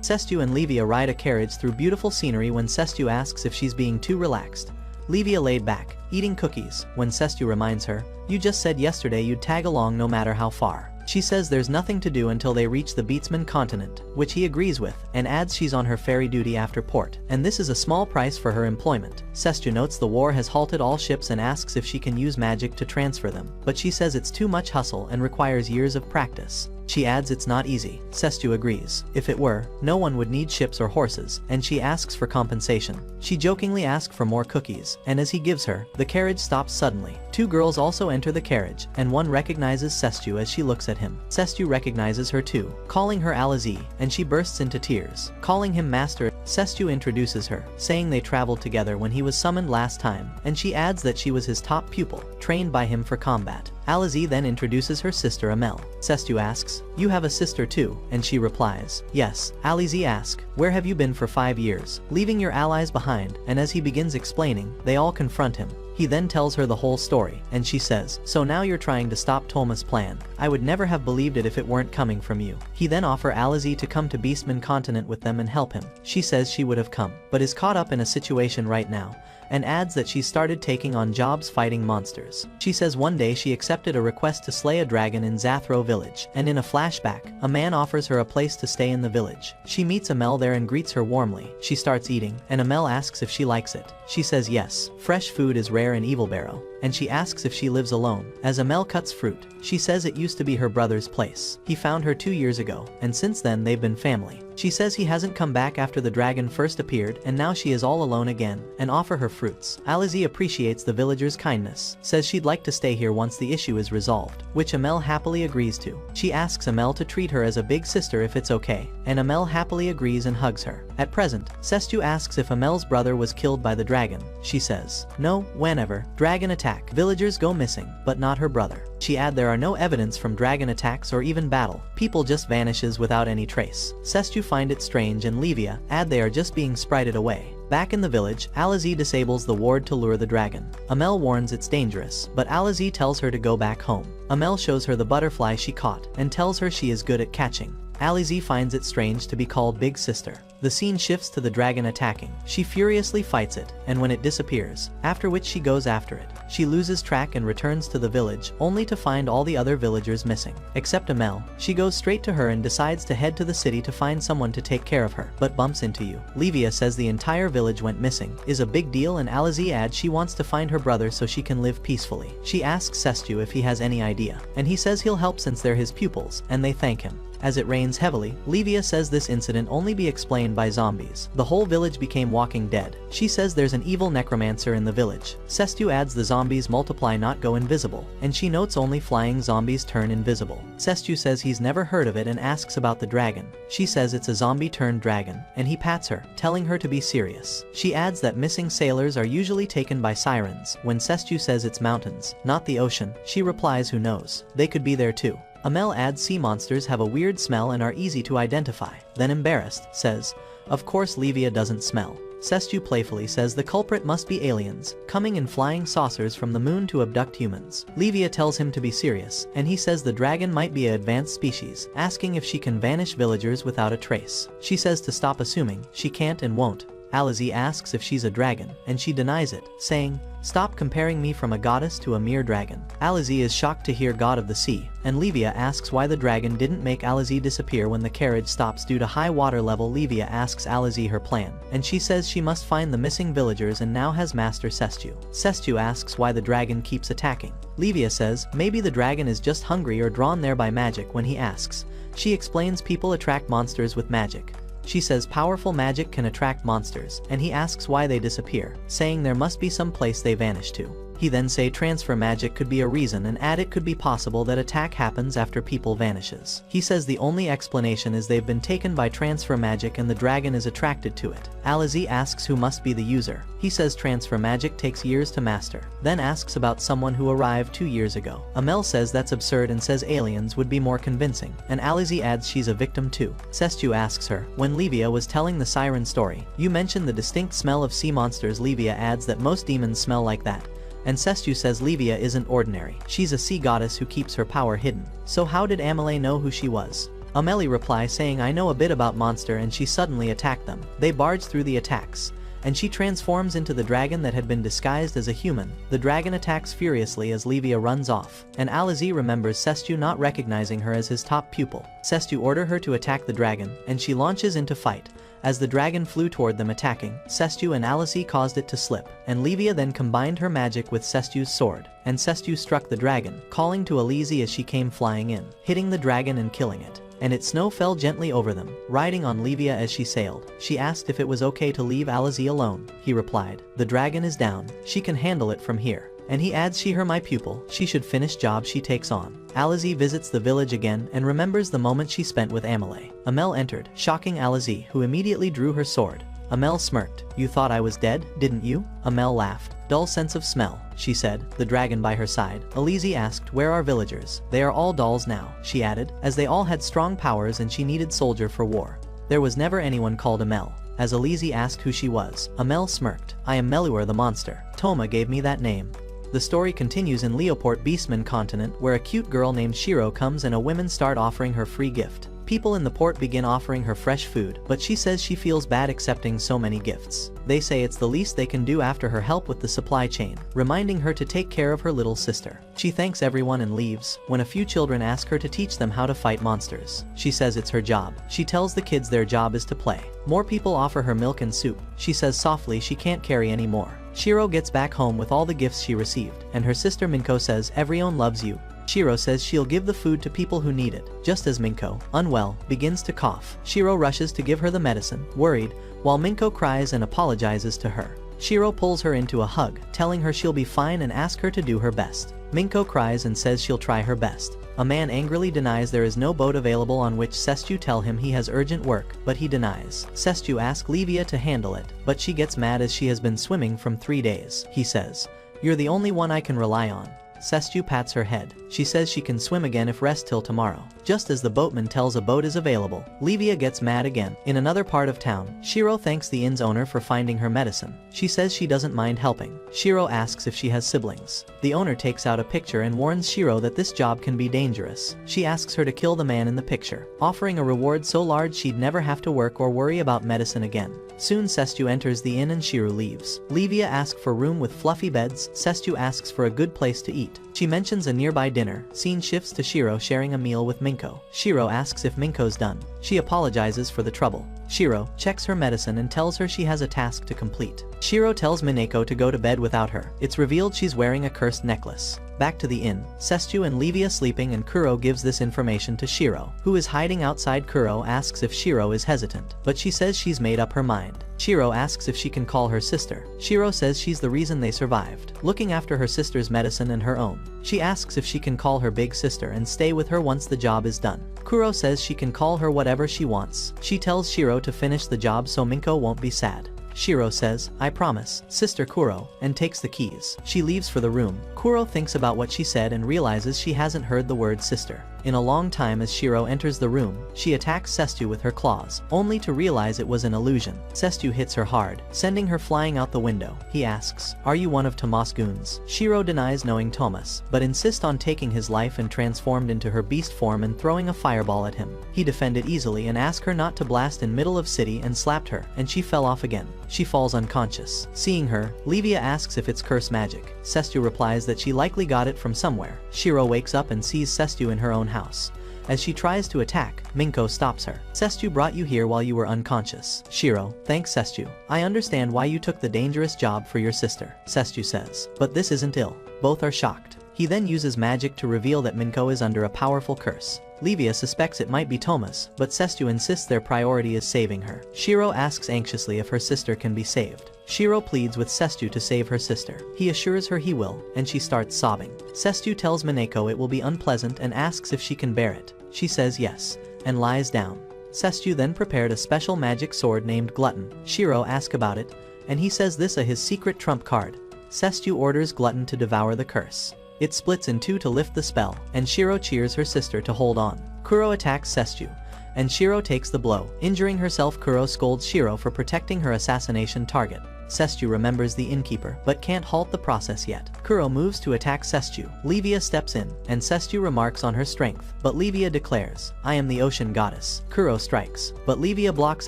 Sestue and Livia ride a carriage through beautiful scenery when Sestue asks if she's being too relaxed. Livia laid back, eating cookies, when Sestue reminds her, "You just said yesterday you'd tag along no matter how far." She says there's nothing to do until they reach the Beatsman continent, which he agrees with, and adds she's on her ferry duty after port, and this is a small price for her employment. Sestue notes the war has halted all ships and asks if she can use magic to transfer them, but she says it's too much hustle and requires years of practice. She adds it's not easy. Sestue agrees. If it were, no one would need ships or horses, and she asks for compensation. She jokingly asks for more cookies, and as he gives her, the carriage stops suddenly. Two girls also enter the carriage, and one recognizes Sestue as she looks at him. Sestue recognizes her too, calling her Alize, and she bursts into tears. Calling him master, Sestue introduces her, saying they traveled together when he was summoned last time, and she adds that she was his top pupil, trained by him for combat. Alize then introduces her sister Amel. Sestue asks, "You have a sister too?" and she replies, "Yes." Alize asks, "Where have you been for 5 years, leaving your allies behind?" and as he begins explaining, they all confront him. He then tells her the whole story, and she says, "So now you're trying to stop Tolma's plan. I would never have believed it if it weren't coming from you." He then offers Alize to come to Beastman Continent with them and help him. She says she would have come, but is caught up in a situation right now, and adds that she's started taking on jobs fighting monsters. She says one day she accepted a request to slay a dragon in Zathro village, and in a flashback, a man offers her a place to stay in the village. She meets Amel there and greets her warmly. She starts eating, and Amel asks if she likes it. She says yes, fresh food is rare in Evilbarrow, and she asks if she lives alone. As Amel cuts fruit, she says it used to be her brother's place. He found her 2 years ago, and since then they've been family. She says he hasn't come back after the dragon first appeared, and now she is all alone again, and offer her fruits. Alize appreciates the villagers' kindness, says she'd like to stay here once the issue is resolved, which Amel happily agrees to. She asks Amel to treat her as a big sister if it's okay, and Amel happily agrees and hugs her. At present, Sestu asks if Amel's brother was killed by the dragon. She says, no, whenever dragon attack, villagers go missing, but not her brother. She adds there are no evidence from dragon attacks or even battle. People just vanishes without any trace. Sestu find it strange and Livia add they are just being sprited away. Back in the village, Alize disables the ward to lure the dragon. Amel warns it's dangerous, but Alize tells her to go back home. Amel shows her the butterfly she caught, and tells her she is good at catching. Alize finds it strange to be called Big Sister. The scene shifts to the dragon attacking. She furiously fights it, and when it disappears, after which she goes after it. She loses track and returns to the village, only to find all the other villagers missing. Except Amel. She goes straight to her and decides to head to the city to find someone to take care of her, but bumps into you. Livia says the entire village went missing, is a big deal, and Alize adds she wants to find her brother so she can live peacefully. She asks Sestu if he has any idea, and he says he'll help since they're his pupils, and they thank him. As it rains heavily, Livia says this incident only be explained by zombies. The whole village became walking dead. She says there's an evil necromancer in the village. Sestu adds the zombies multiply not go invisible, and she notes only flying zombies turn invisible. Sestu says he's never heard of it and asks about the dragon. She says it's a zombie turned dragon, and he pats her, telling her to be serious. She adds that missing sailors are usually taken by sirens. When Sestu says it's mountains, not the ocean, she replies who knows, they could be there too. Amel adds sea monsters have a weird smell and are easy to identify, then embarrassed, says, of course Livia doesn't smell. Sestu playfully says the culprit must be aliens, coming in flying saucers from the moon to abduct humans. Livia tells him to be serious, and he says the dragon might be an advanced species, asking if she can vanish villagers without a trace. She says to stop assuming, she can't and won't. Alize asks if she's a dragon, and she denies it, saying, stop comparing me from a goddess to a mere dragon. Alize is shocked to hear God of the Sea, and Livia asks why the dragon didn't make Alize disappear when the carriage stops due to high water level. Livia asks Alize her plan, and she says she must find the missing villagers and now has Master Sestu. Sestu asks why the dragon keeps attacking. Livia says maybe the dragon is just hungry or drawn there by magic. When he asks, she explains people attract monsters with magic. She says powerful magic can attract monsters, and he asks why they disappear, saying there must be some place they vanish to. He then say transfer magic could be a reason and add it could be possible that attack happens after people vanishes. He says the only explanation is they've been taken by transfer magic and the dragon is attracted to it. Alize asks who must be the user. He says transfer magic takes years to master, then asks about someone who arrived 2 years ago. Amel says that's absurd and says aliens would be more convincing, and Alize adds she's a victim too. Sestu asks her, when Livia was telling the siren story, you mentioned the distinct smell of sea monsters. Livia adds that most demons smell like that. And Sestu says Livia isn't ordinary. She's a sea goddess who keeps her power hidden. So how did Amele know who she was? Ameli replies saying I know a bit about monster, and she suddenly attacked them. They barge through the attacks, and she transforms into the dragon that had been disguised as a human. The dragon attacks furiously as Livia runs off, and Alize remembers Sestu not recognizing her as his top pupil. Sestu order her to attack the dragon, and she launches into fight. As the dragon flew toward them attacking, Sestu and Alice caused it to slip, and Livia then combined her magic with Sestu's sword, and Sestu struck the dragon, calling to Alize as she came flying in, hitting the dragon and killing it. And its snow fell gently over them, riding on Livia as she sailed. She asked if it was okay to leave Alize alone. He replied, the dragon is down, she can handle it from here. And he adds she her my pupil, she should finish job she takes on. Alize visits the village again and remembers the moment she spent with Amele. Amel entered, shocking Alize, who immediately drew her sword. Amel smirked, you thought I was dead, didn't you? Amel laughed. Dull sense of smell, she said, the dragon by her side. Alize asked, where are villagers? They are all dolls now, she added, as they all had strong powers and she needed soldier for war. There was never anyone called Amel. As Alize asked who she was, Amel smirked. I am Meluer the monster. Toma gave me that name. The story continues in Leoport Beastman continent, where a cute girl named Shiro comes and a women start offering her free gift. People in the port begin offering her fresh food, but she says she feels bad accepting so many gifts. They say it's the least they can do after her help with the supply chain, reminding her to take care of her little sister. She thanks everyone and leaves, when a few children ask her to teach them how to fight monsters. She says it's her job. She tells the kids their job is to play. More people offer her milk and soup. She says softly she can't carry any more. Shiro gets back home with all the gifts she received, and her sister Minko says everyone loves you. Shiro says she'll give the food to people who need it. Just as Minko, unwell, begins to cough, Shiro rushes to give her the medicine, worried, while Minko cries and apologizes to her. Shiro pulls her into a hug, telling her she'll be fine and asks her to do her best. Minko cries and says she'll try her best. A man angrily denies there is no boat available on which Sestue tell him he has urgent work, but he denies. Sestue asks Livia to handle it, but she gets mad as she has been swimming from 3 days. He says, "You're the only one I can rely on." Sestue pats her head. She says she can swim again if rest till tomorrow. Just as the boatman tells a boat is available, Livia gets mad again. In another part of town, Shiro thanks the inn's owner for finding her medicine. She says she doesn't mind helping. Shiro asks if she has siblings. The owner takes out a picture and warns Shiro that this job can be dangerous. She asks her to kill the man in the picture, offering a reward so large she'd never have to work or worry about medicine again. Soon Sestue enters the inn and Shiro leaves. Livia asks for room with fluffy beds. Sestue asks for a good place to eat. She mentions a nearby dinner. Scene shifts to Shiro sharing a meal with Minko. Shiro asks if Minko's done. She apologizes for the trouble. Shiro checks her medicine and tells her she has a task to complete. Shiro tells Mineko to go to bed without her. It's revealed she's wearing a cursed necklace. Back to the inn, Sestue and Livia sleeping and Kuro gives this information to Shiro, who is hiding outside. Kuro asks if Shiro is hesitant, but she says she's made up her mind. Shiro asks if she can call her sister. Shiro says she's the reason they survived, looking after her sister's medicine and her own. She asks if she can call her big sister and stay with her once the job is done. Kuro says she can call her whatever she wants. She tells Shiro to finish the job so Minko won't be sad. Shiro says, "I promise, Sister Kuro," and takes the keys. She leaves for the room. Kuro thinks about what she said and realizes she hasn't heard the word sister in a long time. As Shiro enters the room, she attacks Sestue with her claws, only to realize it was an illusion. Sestue hits her hard, sending her flying out the window. He asks, "Are you one of Tomas' goons?" Shiro denies knowing Tomas, but insists on taking his life and transformed into her beast form and throwing a fireball at him. He defended easily and asked her not to blast in middle of city and slapped her, and she fell off again. She falls unconscious. Seeing her, Livia asks if it's curse magic. Sestue replies that she likely got it from somewhere. Shiro wakes up and sees Sestue in her own house. As she tries to attack, Minko stops her. "Sestue brought you here while you were unconscious." Shiro thanks Sestue. "I understand why you took the dangerous job for your sister," Sestue says. "But this isn't ill." Both are shocked. He then uses magic to reveal that Minko is under a powerful curse. Livia suspects it might be Tomas, but Sestue insists their priority is saving her. Shiro asks anxiously if her sister can be saved. Shiro pleads with Sestue to save her sister. He assures her he will, and she starts sobbing. Sestue tells Mineko it will be unpleasant and asks if she can bear it. She says yes, and lies down. Sestue then prepared a special magic sword named Glutton. Shiro asks about it, and he says this is his secret trump card. Sestue orders Glutton to devour the curse. It splits in two to lift the spell, and Shiro cheers her sister to hold on. Kuro attacks Sestue, and Shiro takes the blow. Injuring herself, Kuro scolds Shiro for protecting her assassination target. Sestue remembers the innkeeper, but can't halt the process yet. Kuro moves to attack Sestue. Livia steps in, and Sestue remarks on her strength, but Livia declares, "I am the ocean goddess." Kuro strikes, but Livia blocks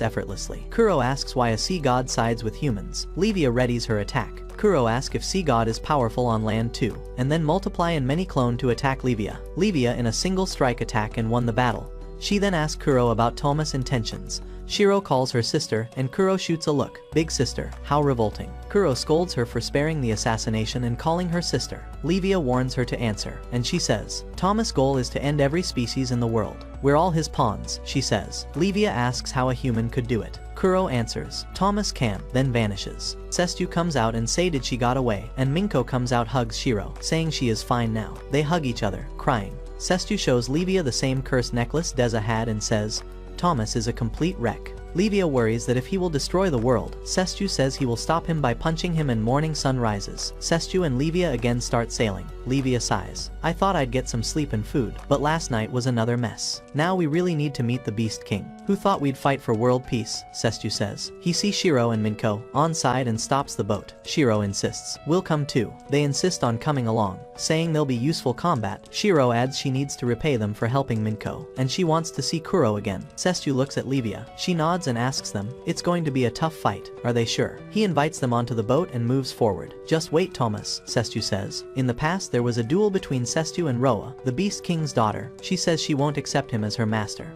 effortlessly. Kuro asks why a sea god sides with humans. Livia readies her attack. Kuro asks if Sea God is powerful on land too, and then multiply in many clone to attack Livia. Livia in a single strike attack and won the battle. She then asks Kuro about Tomas' intentions. Shiro calls her sister, and Kuro shoots a look. "Big sister, how revolting." Kuro scolds her for sparing the assassination and calling her sister. Livia warns her to answer, and she says, "Tomas' goal is to end every species in the world. We're all his pawns," she says. Livia asks how a human could do it. Kuro answers, "Tomas can," then vanishes. Sestue comes out and say did she got away, and Minko comes out hugs Shiro, saying she is fine now. They hug each other, crying. Sestue shows Livia the same cursed necklace Deza had and says, "Tomas is a complete wreck." Livia worries that if he will destroy the world, Sestu says he will stop him by punching him and morning sun rises. Sestu and Livia again start sailing. Livia sighs. I thought I'd get some sleep and food, but last night was another mess. Now we really need to meet the Beast King. Who thought we'd fight for world peace? Sestu says. He sees Shiro and Minko on side and stops the boat. Shiro insists. We'll come too. They insist on coming along, saying they'll be useful combat. Shiro adds she needs to repay them for helping Minko, and she wants to see Kuro again. Sestu looks at Livia. She nods and asks them, it's going to be a tough fight, are they sure? He invites them onto the boat and moves forward. Just wait, Thomas, Sestu says. In the past there was a duel between Sestu and Roa, the Beast King's daughter. She says she won't accept him as her master.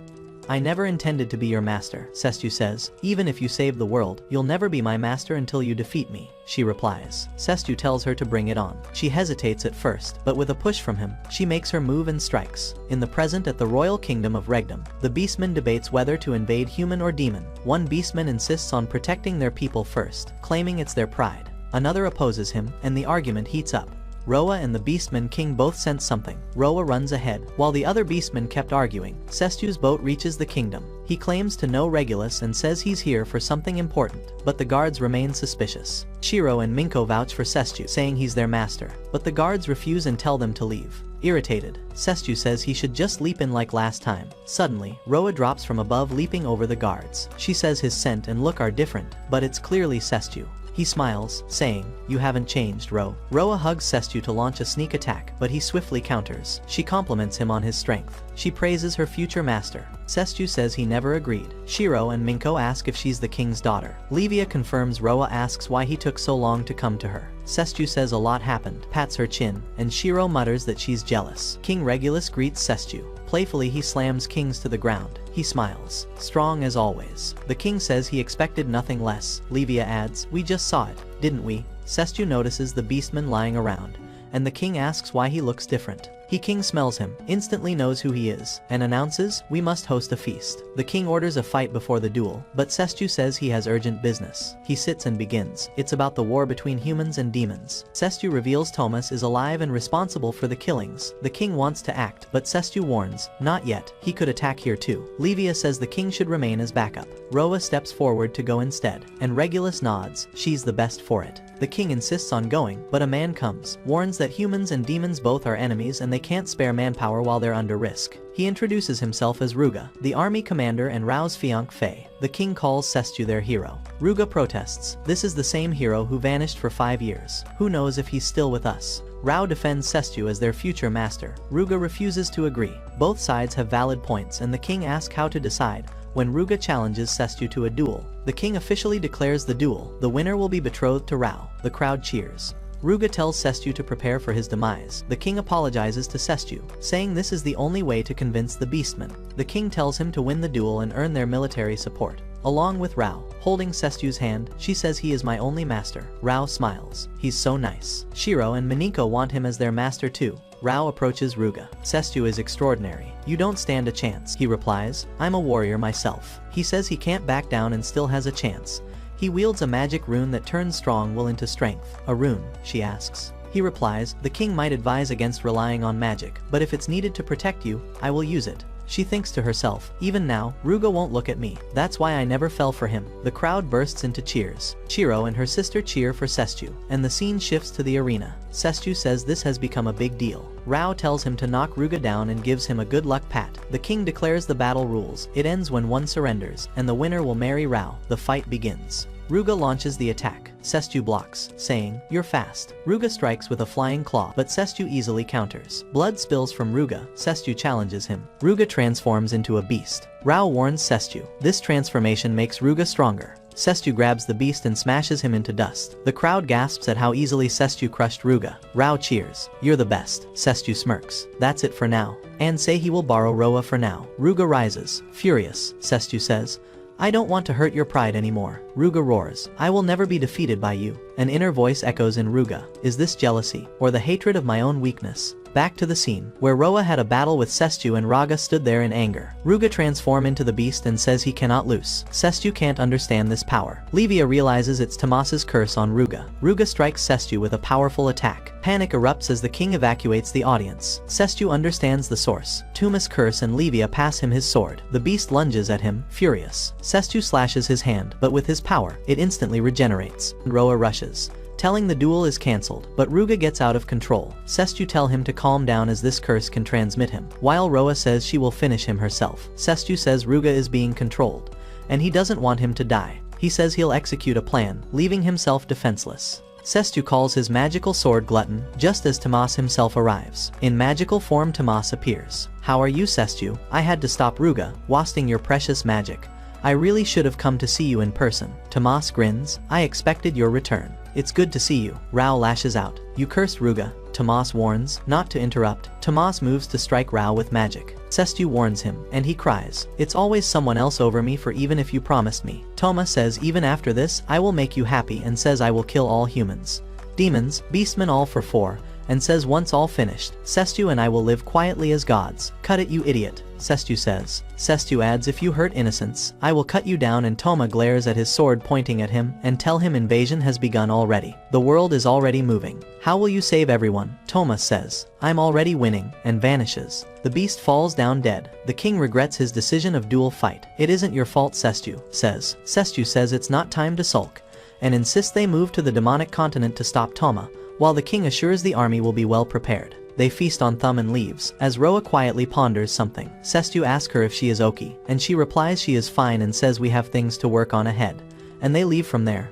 I never intended to be your master, Sestu says. Even if you save the world, you'll never be my master until you defeat me, she replies. Sestu tells her to bring it on. She hesitates at first, but with a push from him, she makes her move and strikes. In the present at the royal kingdom of Regdom, the Beastmen debates whether to invade human or demon. One Beastman insists on protecting their people first, claiming it's their pride. Another opposes him, and the argument heats up. Roa and the Beastman King both sense something. Roa runs ahead, while the other Beastmen kept arguing. Sestu's boat reaches the kingdom. He claims to know Regulus and says he's here for something important, but the guards remain suspicious. Shiro and Minko vouch for Sestu, saying he's their master, but the guards refuse and tell them to leave. Irritated, Sestu says he should just leap in like last time. Suddenly, Roa drops from above, leaping over the guards. She says his scent and look are different, but it's clearly Sestu. He smiles, saying, you haven't changed, Ro. Roa hugs Sestu to launch a sneak attack, but he swiftly counters. She compliments him on his strength. She praises her future master. Sestu says he never agreed. Shiro and Minko ask if she's the king's daughter. Livia confirms. Roa asks why he took so long to come to her. Sestu says a lot happened, pats her chin, and Shiro mutters that she's jealous. King Regulus greets Sestu. Playfully he slams Kings to the ground. He smiles, strong as always. The king says he expected nothing less. Livia adds, we just saw it, didn't we? Sestu notices the Beastman lying around, and the king asks why he looks different. King smells him, instantly knows who he is, and announces, we must host a feast. The king orders a fight before the duel, but Sestu says he has urgent business. He sits and begins. It's about the war between humans and demons. Sestu reveals Thomas is alive and responsible for the killings. The king wants to act, but Sestu warns, not yet, he could attack here too. Livia says the king should remain as backup. Roa steps forward to go instead, and Regulus nods, she's the best for it. The king insists on going, but a man comes, warns that humans and demons both are enemies and they can't spare manpower while they're under risk. He introduces himself as Ruga, the army commander, and Rao's fiancé. The king calls Sestu their hero. Ruga protests, this is the same hero who vanished for 5 years. Who knows if he's still with us? Rao defends Sestu as their future master. Ruga refuses to agree. Both sides have valid points and the king asks how to decide. When Ruga challenges Sestu to a duel, the king officially declares the duel. The winner will be betrothed to Rao. The crowd cheers. Ruga tells Sestu to prepare for his demise. The king apologizes to Sestu, saying this is the only way to convince the Beastmen. The king tells him to win the duel and earn their military support. Along with Rao, holding Sestu's hand, she says he is my only master. Rao smiles. He's so nice. Shiro and Miniko want him as their master too. Rao approaches Ruga. Sestu is extraordinary. You don't stand a chance, he replies. I'm a warrior myself. He says he can't back down and still has a chance. He wields a magic rune that turns strong will into strength. A rune, she asks. He replies, the king might advise against relying on magic, but if it's needed to protect you, I will use it. She thinks to herself, even now, Ruga won't look at me. That's why I never fell for him. The crowd bursts into cheers. Shiro and her sister cheer for Sestu, and the scene shifts to the arena. Sestu says this has become a big deal. Rao tells him to knock Ruga down and gives him a good luck pat. The king declares the battle rules. It ends when one surrenders, and the winner will marry Rao. The fight begins. Ruga launches the attack. Sestu blocks, saying, you're fast. Ruga strikes with a flying claw, but Sestu easily counters. Blood spills from Ruga. Sestu challenges him. Ruga transforms into a beast. Rao warns Sestu. This transformation makes Ruga stronger. Sestu grabs the beast and smashes him into dust. The crowd gasps at how easily Sestu crushed Ruga. Rao cheers. You're the best. Sestu smirks. That's it for now. And say he will borrow Roa for now. Ruga rises. Furious, Sestu says, I don't want to hurt your pride anymore. Ruga roars. I will never be defeated by you. An inner voice echoes in Ruga. Is this jealousy, or the hatred of my own weakness? Back to the scene, where Roa had a battle with Sestu and Raga stood there in anger. Ruga transforms into the beast and says he cannot loose. Sestu can't understand this power. Livia realizes it's Tomas's curse on Ruga. Ruga strikes Sestu with a powerful attack. Panic erupts as the king evacuates the audience. Sestu understands the source. Tomas curse and Livia pass him his sword. The beast lunges at him, furious. Sestu slashes his hand, but with his power, it instantly regenerates. Roa rushes, telling the duel is cancelled, but Ruga gets out of control. Sestu tell him to calm down as this curse can transmit him, while Roa says she will finish him herself. Sestu says Ruga is being controlled, and he doesn't want him to die. He says he'll execute a plan, leaving himself defenseless. Sestu calls his magical sword Glutton, just as Tomas himself arrives. In magical form Tomas appears. How are you, Sestu? I had to stop Ruga, wasting your precious magic. I really should have come to see you in person. Tomas grins. I expected your return. It's good to see you. Rao lashes out. You cursed Ruga. Tomas warns, not to interrupt. Tomas moves to strike Rao with magic. Sestu warns him, and he cries. It's always someone else over me, for even if you promised me. Toma says even after this, I will make you happy, and says I will kill all humans. Demons, beastmen all for 4, and says once all finished, Sestu and I will live quietly as gods. Cut it, you idiot, Sestu says. Sestu adds, if you hurt innocents, I will cut you down, and Toma glares at his sword pointing at him and tell him invasion has begun already. The world is already moving. How will you save everyone? Toma says. I'm already winning, and vanishes. The beast falls down dead. The king regrets his decision of dual fight. It isn't your fault, Sestu says. Sestu says it's not time to sulk, and insists they move to the demonic continent to stop Toma, while the king assures the army will be well prepared. They feast on Thumb and leaves, as Roa quietly ponders something. Sestu asks her if she is okay, and she replies she is fine and says we have things to work on ahead, and they leave from there.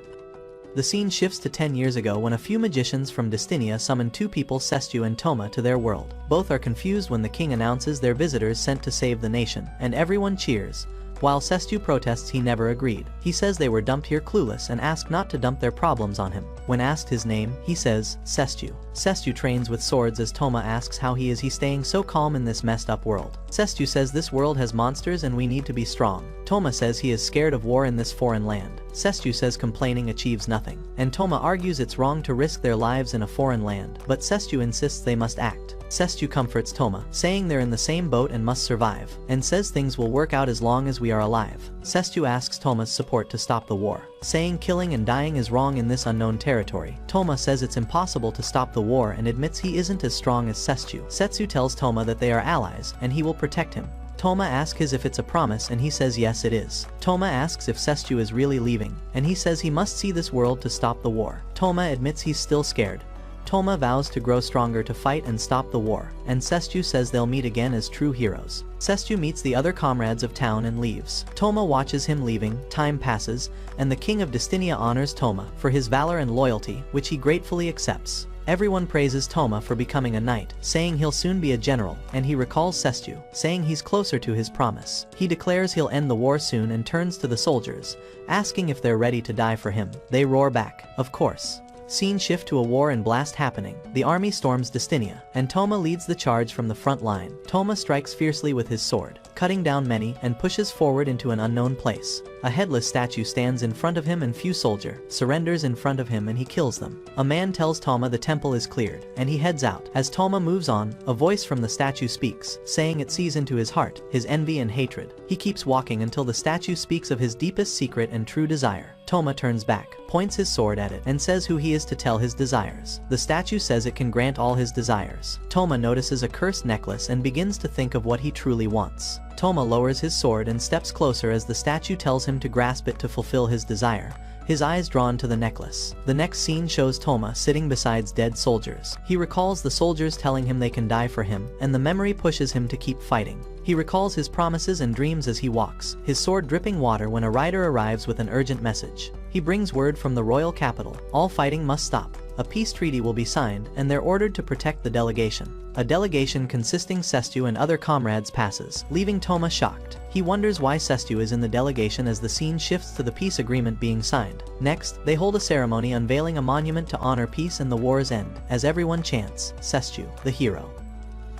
The scene shifts to 10 years ago when a few magicians from Destinia summon two people, Sestu and Toma, to their world. Both are confused when the king announces their visitors sent to save the nation, and everyone cheers, while Sestu protests he never agreed. He says they were dumped here clueless and asked not to dump their problems on him. When asked his name, he says, Sestu. Sestu trains with swords as Toma asks how he is staying so calm in this messed up world. Sestu says this world has monsters and we need to be strong. Toma says he is scared of war in this foreign land. Sestu says complaining achieves nothing, and Toma argues it's wrong to risk their lives in a foreign land, but Sestu insists they must act. Sestu comforts Toma, saying they're in the same boat and must survive, and says things will work out as long as we are alive. Sestu asks Toma's support to stop the war, saying killing and dying is wrong in this unknown territory. Toma says it's impossible to stop the war and admits he isn't as strong as Sestu. Sestu tells Toma that they are allies, and he will protect him. Toma asks if it's a promise, and he says yes it is. Toma asks if Sestu is really leaving, and he says he must see this world to stop the war. Toma admits he's still scared. Toma vows to grow stronger to fight and stop the war, and Sestu says they'll meet again as true heroes. Sestu meets the other comrades of town and leaves. Toma watches him leaving, time passes, and the king of Destinia honors Toma for his valor and loyalty, which he gratefully accepts. Everyone praises Toma for becoming a knight, saying he'll soon be a general, and he recalls Sestu, saying he's closer to his promise. He declares he'll end the war soon and turns to the soldiers, asking if they're ready to die for him. They roar back, of course. Scene shift to a war and blast happening. The army storms Destinia, and Toma leads the charge from the front line. Toma strikes fiercely with his sword, cutting down many, and pushes forward into an unknown place. A headless statue stands in front of him, and few soldier surrenders in front of him, and he kills them. A man tells Toma the temple is cleared, and he heads out. As Toma moves on, a voice from the statue speaks, saying it sees into his heart, his envy and hatred. He keeps walking until the statue speaks of his deepest secret and true desire. Toma turns back, points his sword at it, and says who he is to tell his desires. The statue says it can grant all his desires. Toma notices a cursed necklace and begins to think of what he truly wants. Toma lowers his sword and steps closer as the statue tells him to grasp it to fulfill his desire, his eyes drawn to the necklace. The next scene shows Toma sitting beside dead soldiers. He recalls the soldiers telling him they can die for him, and the memory pushes him to keep fighting. He recalls his promises and dreams as he walks, his sword dripping water when a rider arrives with an urgent message. He brings word from the royal capital. All fighting must stop. A peace treaty will be signed, and they're ordered to protect the delegation. A delegation consisting Sestu and other comrades passes, leaving Toma shocked. He wonders why Sestu is in the delegation as the scene shifts to the peace agreement being signed. Next, they hold a ceremony unveiling a monument to honor peace and the war's end, as everyone chants, Sestu, the hero.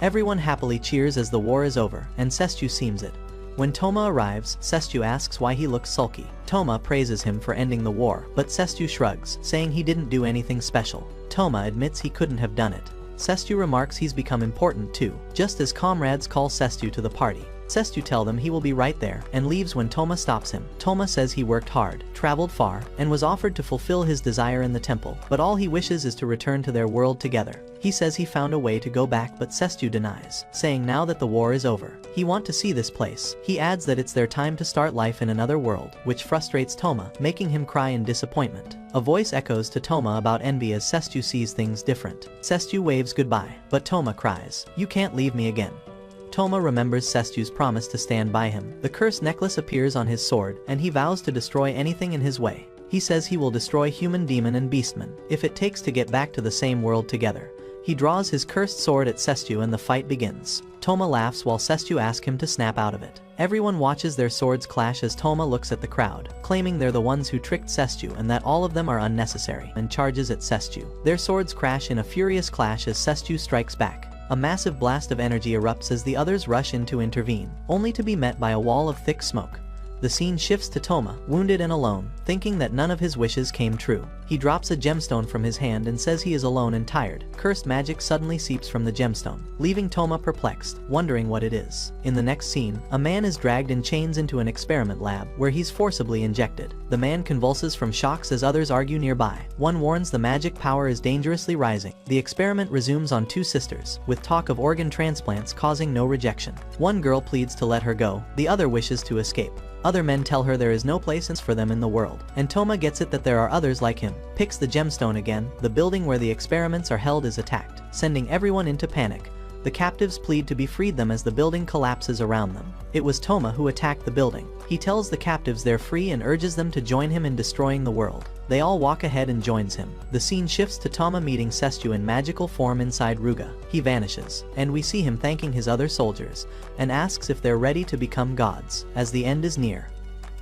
Everyone happily cheers as the war is over, and Sestu seems it. When Toma arrives, Sestu asks why he looks sulky. Toma praises him for ending the war, but Sestu shrugs, saying he didn't do anything special. Toma admits he couldn't have done it. Sestu remarks he's become important too, just as comrades call Sestu to the party. Sestu tell them he will be right there, and leaves when Toma stops him. Toma says he worked hard, traveled far, and was offered to fulfill his desire in the temple, but all he wishes is to return to their world together. He says he found a way to go back, but Sestu denies, saying now that the war is over, he want to see this place. He adds that it's their time to start life in another world, which frustrates Toma, making him cry in disappointment. A voice echoes to Toma about envy as Sestu sees things different. Sestu waves goodbye, but Toma cries, "You can't leave me again." Toma remembers Sestu's promise to stand by him. The cursed necklace appears on his sword, and he vows to destroy anything in his way. He says he will destroy human, demon, and beastman, if it takes to get back to the same world together. He draws his cursed sword at Sestu and the fight begins. Toma laughs while Sestu asks him to snap out of it. Everyone watches their swords clash as Toma looks at the crowd, claiming they're the ones who tricked Sestu and that all of them are unnecessary, and charges at Sestu. Their swords crash in a furious clash as Sestu strikes back. A massive blast of energy erupts as the others rush in to intervene, only to be met by a wall of thick smoke. The scene shifts to Toma, wounded and alone, thinking that none of his wishes came true. He drops a gemstone from his hand and says he is alone and tired. Cursed magic suddenly seeps from the gemstone, leaving Toma perplexed, wondering what it is. In the next scene, a man is dragged in chains into an experiment lab, where he's forcibly injected. The man convulses from shocks as others argue nearby. One warns the magic power is dangerously rising. The experiment resumes on two sisters, with talk of organ transplants causing no rejection. One girl pleads to let her go, the other wishes to escape. Other men tell her there is no place for them in the world, and Toma gets it that there are others like him. Picks the gemstone again. The building where the experiments are held is attacked, sending everyone into panic. The captives plead to be freed them as the building collapses around them. It was Toma who attacked the building. He tells the captives they're free and urges them to join him in destroying the world. They all walk ahead and joins him. The scene shifts to Toma meeting Sestu in magical form inside Ruga. He vanishes, and we see him thanking his other soldiers, and asks if they're ready to become gods, as the end is near.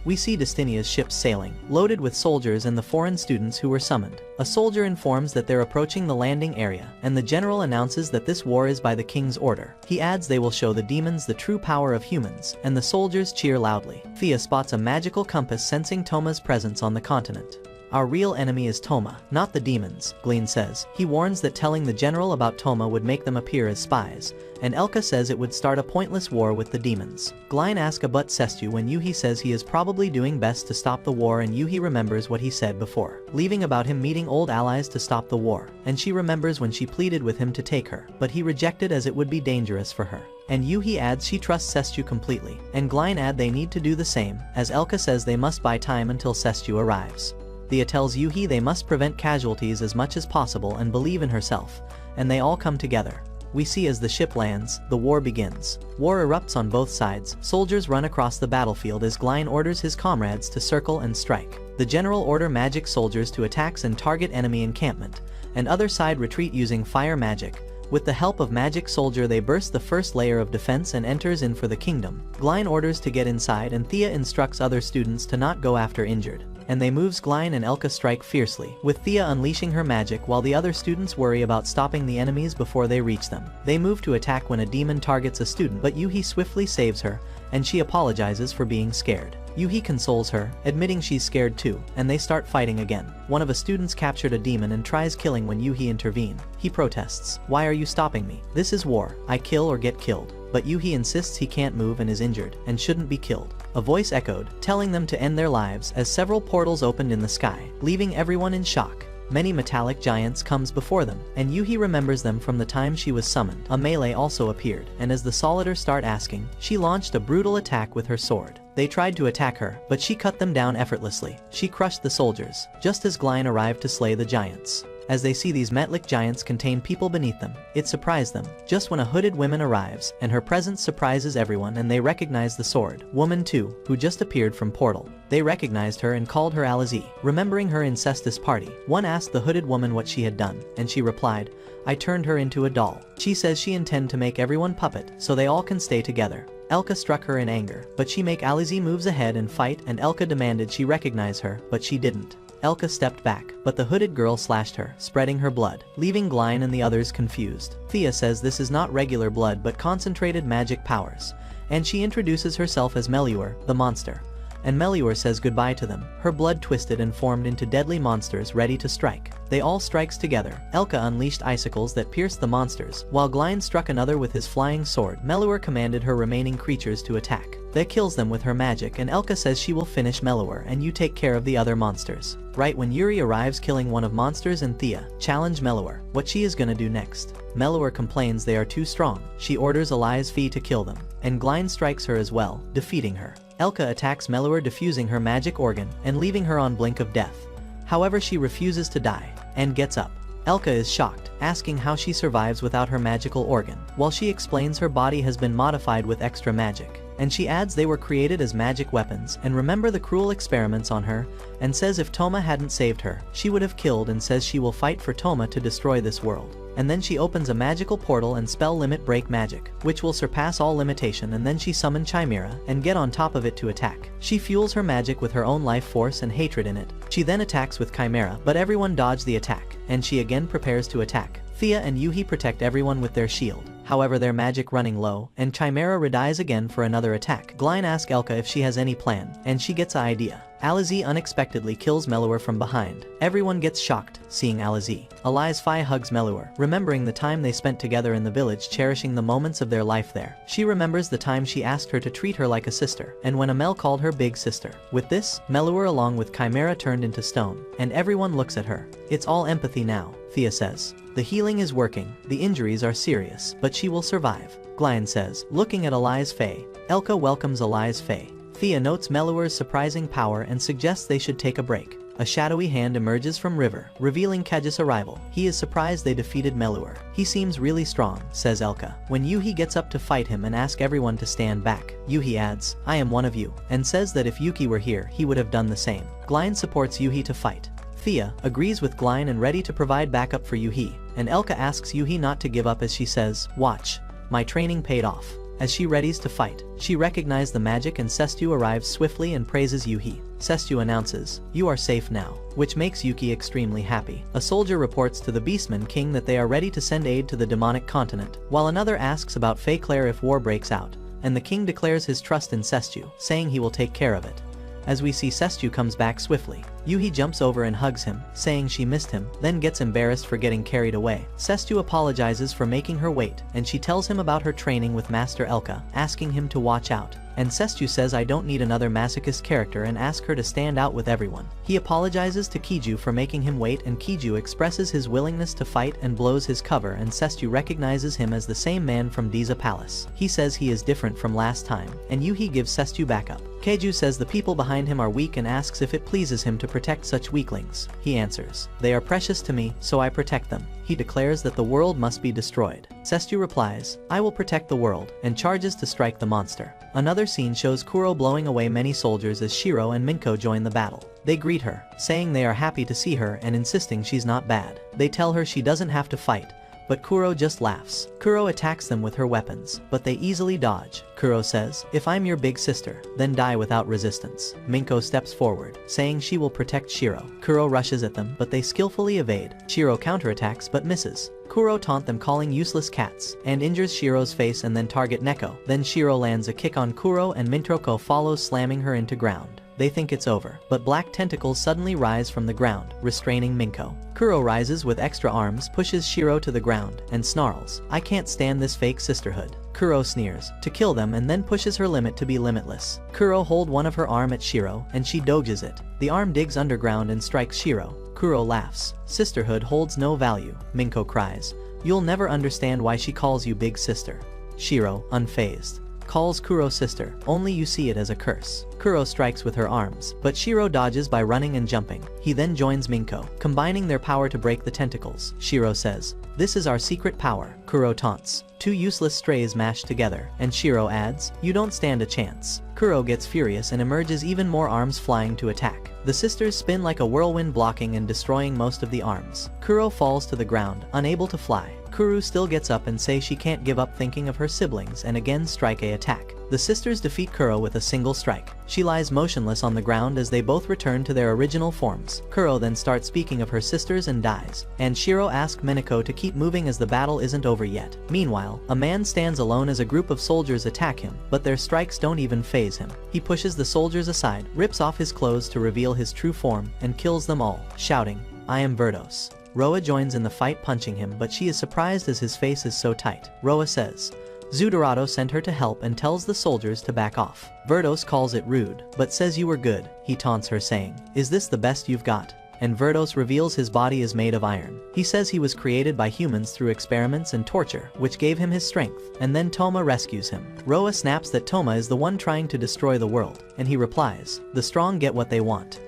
We see Destinia's ships sailing, loaded with soldiers and the foreign students who were summoned. A soldier informs that they're approaching the landing area, and the general announces that this war is by the king's order. He adds they will show the demons the true power of humans, and the soldiers cheer loudly. Thea spots a magical compass sensing Toma's presence on the continent. Our real enemy is Toma, not the demons, Glean says. He warns that telling the general about Toma would make them appear as spies, and Elka says it would start a pointless war with the demons. Glein asks about Sestu when Yuhi says he is probably doing best to stop the war, and Yuhi remembers what he said before, leaving about him meeting old allies to stop the war, and she remembers when she pleaded with him to take her, but he rejected as it would be dangerous for her. And Yuhi adds she trusts Sestu completely, and Glein add they need to do the same, as Elka says they must buy time until Sestu arrives. Thea tells Yuhi they must prevent casualties as much as possible and believe in herself, and they all come together. We see as the ship lands, the war begins. War erupts on both sides. Soldiers run across the battlefield as Glein orders his comrades to circle and strike. The general order magic soldiers to attacks and target enemy encampment, and other side retreat using fire magic. With the help of magic soldier they burst the first layer of defense and enters in for the kingdom. Glein orders to get inside, and Thea instructs other students to not go after injured. And they moves Glein and Elka strike fiercely, with Thea unleashing her magic while the other students worry about stopping the enemies before they reach them. They move to attack when a demon targets a student, but Yuhi swiftly saves her, and she apologizes for being scared. Yuhi consoles her, admitting she's scared too, and they start fighting again. One of the students captured a demon and tries killing when Yuhi intervenes. He protests, "Why are you stopping me? This is war. I kill or get killed." But Yuhi insists he can't move and is injured, and shouldn't be killed. A voice echoed, telling them to end their lives as several portals opened in the sky, leaving everyone in shock. Many metallic giants comes before them, and Yuhi remembers them from the time she was summoned. A melee also appeared, and as the Solitaire start asking, she launched a brutal attack with her sword. They tried to attack her, but she cut them down effortlessly. She crushed the soldiers, just as Glein arrived to slay the giants. As they see these metallic giants contain people beneath them, it surprised them, just when a hooded woman arrives, and her presence surprises everyone and they recognize the sword woman too, who just appeared from portal. They recognized her and called her Alizi, remembering her incestus party. One asked the hooded woman what she had done, and she replied, "I turned her into a doll." She says she intend to make everyone puppet, so they all can stay together. Elka struck her in anger, but she make Alizi moves ahead and fight, and Elka demanded she recognize her, but she didn't. Elka stepped back, but the hooded girl slashed her, spreading her blood, leaving Glein and the others confused. Thea says this is not regular blood but concentrated magic powers, and she introduces herself as Meluor, the monster. and Melior says goodbye to them, her blood twisted and formed into deadly monsters ready to strike. They all strikes together. Elka unleashed icicles that pierced the monsters, while Glein struck another with his flying sword. Melior commanded her remaining creatures to attack. They kills them with her magic, and Elka says she will finish Melior and you take care of the other monsters. Right when Yuri arrives killing one of monsters and Thea challenge Melior what she is gonna do next. Melior complains they are too strong. She orders Elias Fee to kill them, and Glein strikes her as well, defeating her. Elka attacks Melior, diffusing her magic organ and leaving her on blink of death. However, she refuses to die and gets up. Elka is shocked, asking how she survives without her magical organ, while she explains her body has been modified with extra magic. And she adds they were created as magic weapons and remember the cruel experiments on her, and says if Toma hadn't saved her, she would have killed, and says she will fight for Toma to destroy this world. And then she opens a magical portal and spell limit break magic, which will surpass all limitation, and then she summon Chimera and get on top of it to attack. She fuels her magic with her own life force and hatred in it. She then attacks with Chimera, but everyone dodge the attack, and she again prepares to attack. Thea and Yuhi protect everyone with their shield. However, their magic running low, and Chimera redies again for another attack. Glein asks Elka if she has any plan, and she gets an idea. Alize unexpectedly kills Melior from behind. Everyone gets shocked, seeing Alize. Elias Fai hugs Melior, remembering the time they spent together in the village, cherishing the moments of their life there. She remembers the time she asked her to treat her like a sister, and when Amel called her big sister. With this, Melior along with Chimera turned into stone, and everyone looks at her. It's all empathy now, Thea says. The healing is working, the injuries are serious, but she will survive, Glein says, looking at Elias Fay. Elka welcomes Elias Fay. Thea notes Melior's surprising power and suggests they should take a break. A shadowy hand emerges from River, revealing Kajus' arrival. He is surprised they defeated Melior. He seems really strong, says Elka. When Yuhi gets up to fight him and ask everyone to stand back, Yuhi adds, I am one of you, and says that if Yuki were here he would have done the same. Glein supports Yuhi to fight. Thea agrees with Glein and ready to provide backup for Yuhi, and Elka asks Yuhi not to give up as she says, watch, my training paid off. As she readies to fight, she recognizes the magic and Sestu arrives swiftly and praises Yuhi. Sestu announces, you are safe now, which makes Yuki extremely happy. A soldier reports to the Beastman King that they are ready to send aid to the demonic continent, while another asks about Fay Claire if war breaks out, and the king declares his trust in Sestu, saying he will take care of it. As we see Sestu comes back swiftly, Yuhi jumps over and hugs him, saying she missed him, then gets embarrassed for getting carried away. Sestu apologizes for making her wait, and she tells him about her training with Master Elka, asking him to watch out. And Sestu says I don't need another masochist character and asks her to stand out with everyone. He apologizes to Kiju for making him wait, and Kiju expresses his willingness to fight and blows his cover, and Sestu recognizes him as the same man from Diza Palace. He says he is different from last time, and Yuhi gives Sestu backup. Keiju says the people behind him are weak and asks if it pleases him to protect such weaklings. He answers, they are precious to me, so I protect them. He declares that the world must be destroyed. Sestu replies, I will protect the world, and charges to strike the monster. Another scene shows Kuro blowing away many soldiers as Shiro and Minko join the battle. They greet her, saying they are happy to see her and insisting she's not bad. They tell her she doesn't have to fight, but Kuro just laughs. Kuro attacks them with her weapons, but they easily dodge. Kuro says, if I'm your big sister, then die without resistance. Minko steps forward, saying she will protect Shiro. Kuro rushes at them, but they skillfully evade. Shiro counterattacks but misses. Kuro taunt them calling useless cats, and injures Shiro's face and then target Neko. Then Shiro lands a kick on Kuro and Mintroko follows, slamming her into ground. They think it's over, but black tentacles suddenly rise from the ground, restraining Minko. Kuro rises with extra arms, pushes Shiro to the ground, and snarls, I can't stand this fake sisterhood. Kuro sneers, to kill them, and then pushes her limit to be limitless. Kuro holds one of her arm at Shiro, and she doges it. The arm digs underground and strikes Shiro. Kuro laughs. Sisterhood holds no value. Minko cries, you'll never understand why she calls you big sister. Shiro, unfazed, calls Kuro sister, only you see it as a curse. Kuro strikes with her arms, but Shiro dodges by running and jumping. He then joins Minko, combining their power to break the tentacles. Shiro says, this is our secret power. Kuro taunts. Two useless strays mashed together, and Shiro adds, you don't stand a chance. Kuro gets furious and emerges, even more arms flying to attack. The sisters spin like a whirlwind, blocking and destroying most of the arms. Kuro falls to the ground, unable to fly. Kuro still gets up and says she can't give up, thinking of her siblings, and again strike a attack. The sisters defeat Kuro with a single strike. She lies motionless on the ground as they both return to their original forms. Kuro then starts speaking of her sisters and dies, and Shiro asks Minako to keep moving as the battle isn't over yet. Meanwhile, a man stands alone as a group of soldiers attack him, but their strikes don't even faze him. He pushes the soldiers aside, rips off his clothes to reveal his true form, and kills them all, shouting, "I am Verdos." Roa joins in the fight, punching him, but she is surprised as his face is so tight. Roa says Zudorado sent her to help and tells the soldiers to back off. Verdos calls it rude, but says you were good. He taunts her saying, "Is this the best you've got?" And Verdos reveals his body is made of iron. He says he was created by humans through experiments and torture, which gave him his strength, and then Toma rescues him. Roa snaps that Toma is the one trying to destroy the world, and he replies, "The strong get what they want."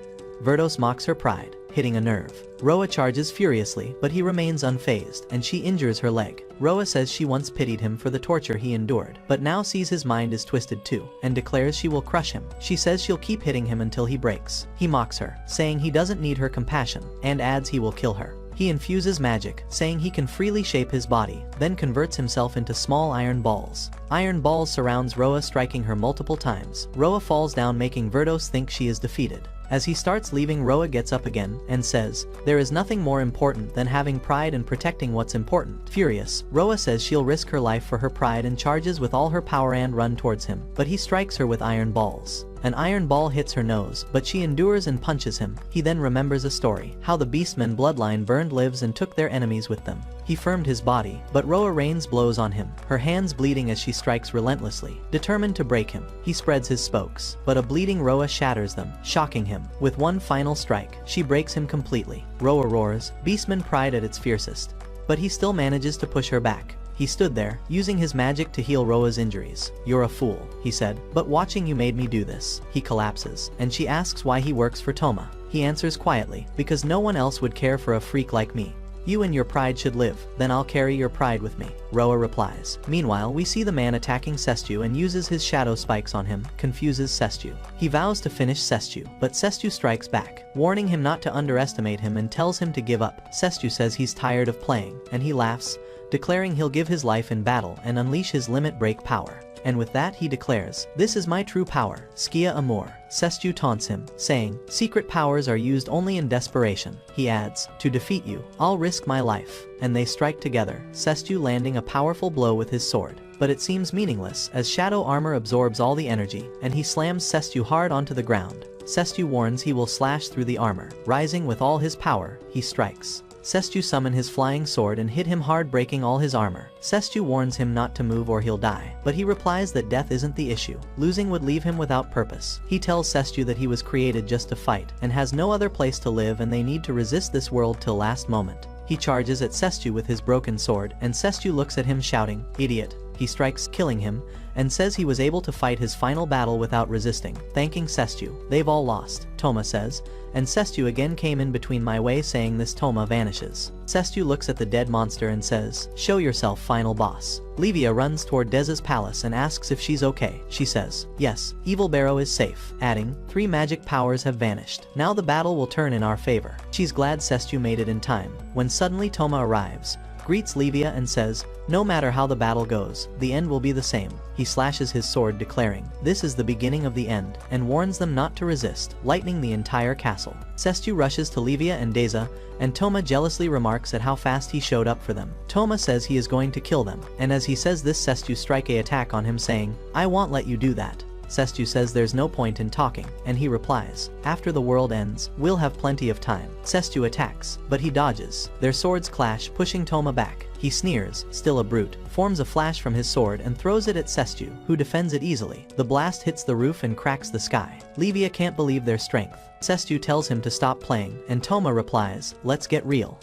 Verdos mocks her pride, hitting a nerve. Roa charges furiously, but he remains unfazed, and she injures her leg. Roa says she once pitied him for the torture he endured, but now sees his mind is twisted too, and declares she will crush him. She says she'll keep hitting him until he breaks. He mocks her, saying he doesn't need her compassion, and adds he will kill her. He infuses magic, saying he can freely shape his body, then converts himself into small iron balls. Iron balls surrounds Roa, striking her multiple times. Roa falls down, making Verdos think she is defeated. As he starts leaving, Roa gets up again and says, "There is nothing more important than having pride and protecting what's important." Furious, Roa says she'll risk her life for her pride and charges with all her power and run towards him, but he strikes her with iron balls. An iron ball hits her nose, but she endures and punches him. He then remembers a story, how the Beastmen bloodline burned lives and took their enemies with them. He firmed his body, but Roa rains blows on him, her hands bleeding as she strikes relentlessly, determined to break him. He spreads his spokes, but a bleeding Roa shatters them, shocking him. With one final strike, she breaks him completely. Roa roars, Beastman pride at its fiercest, but he still manages to push her back. He stood there, using his magic to heal Roa's injuries. "You're a fool," he said, "but watching you made me do this." He collapses, and she asks why he works for Toma. He answers quietly, "Because no one else would care for a freak like me. You and your pride should live, then I'll carry your pride with me." Roa replies. Meanwhile, we see the man attacking Sestu and uses his shadow spikes on him, confuses Sestu. He vows to finish Sestu, but Sestu strikes back, warning him not to underestimate him and tells him to give up. Sestu says he's tired of playing, and he laughs, declaring he'll give his life in battle and unleash his limit break power. And with that he declares, "This is my true power, Skia Amor." Sestu taunts him, saying, "Secret powers are used only in desperation." He adds, "To defeat you, I'll risk my life." And they strike together, Sestu landing a powerful blow with his sword. But it seems meaningless as shadow armor absorbs all the energy, and he slams Sestu hard onto the ground. Sestu warns he will slash through the armor. Rising with all his power, he strikes. Sestu summons his flying sword and hit him hard, breaking all his armor. Sestu warns him not to move or he'll die, but he replies that death isn't the issue. Losing would leave him without purpose. He tells Sestu that he was created just to fight, and has no other place to live, and they need to resist this world till last moment. He charges at Sestu with his broken sword, and Sestu looks at him shouting, "Idiot." He strikes, killing him, and says he was able to fight his final battle without resisting, thanking Sestu. "They've all lost," Toma says, and Sestu again came in between my way, saying this. Toma vanishes. Sestu looks at the dead monster and says, "Show yourself, final boss." Livia runs toward Deza's palace and asks if she's okay. She says, "Yes, Evil Barrow is safe," adding, "3 magic powers have vanished. Now the battle will turn in our favor." She's glad Sestu made it in time, when suddenly Toma arrives, greets Livia and says, "No matter how the battle goes, the end will be the same." He slashes his sword, declaring, "This is the beginning of the end," and warns them not to resist, lightning the entire castle. Sestu rushes to Livia and Deza, and Toma jealously remarks at how fast he showed up for them. Toma says he is going to kill them, and as he says this, Sestu strike a attack on him, saying, "I won't let you do that." Sestu says there's no point in talking, and he replies, "After the world ends, we'll have plenty of time." Sestu attacks, but he dodges. Their swords clash, pushing Toma back. He sneers, still a brute, forms a flash from his sword and throws it at Sestu, who defends it easily. The blast hits the roof and cracks the sky. Livia can't believe their strength. Sestu tells him to stop playing, and Toma replies, "Let's get real."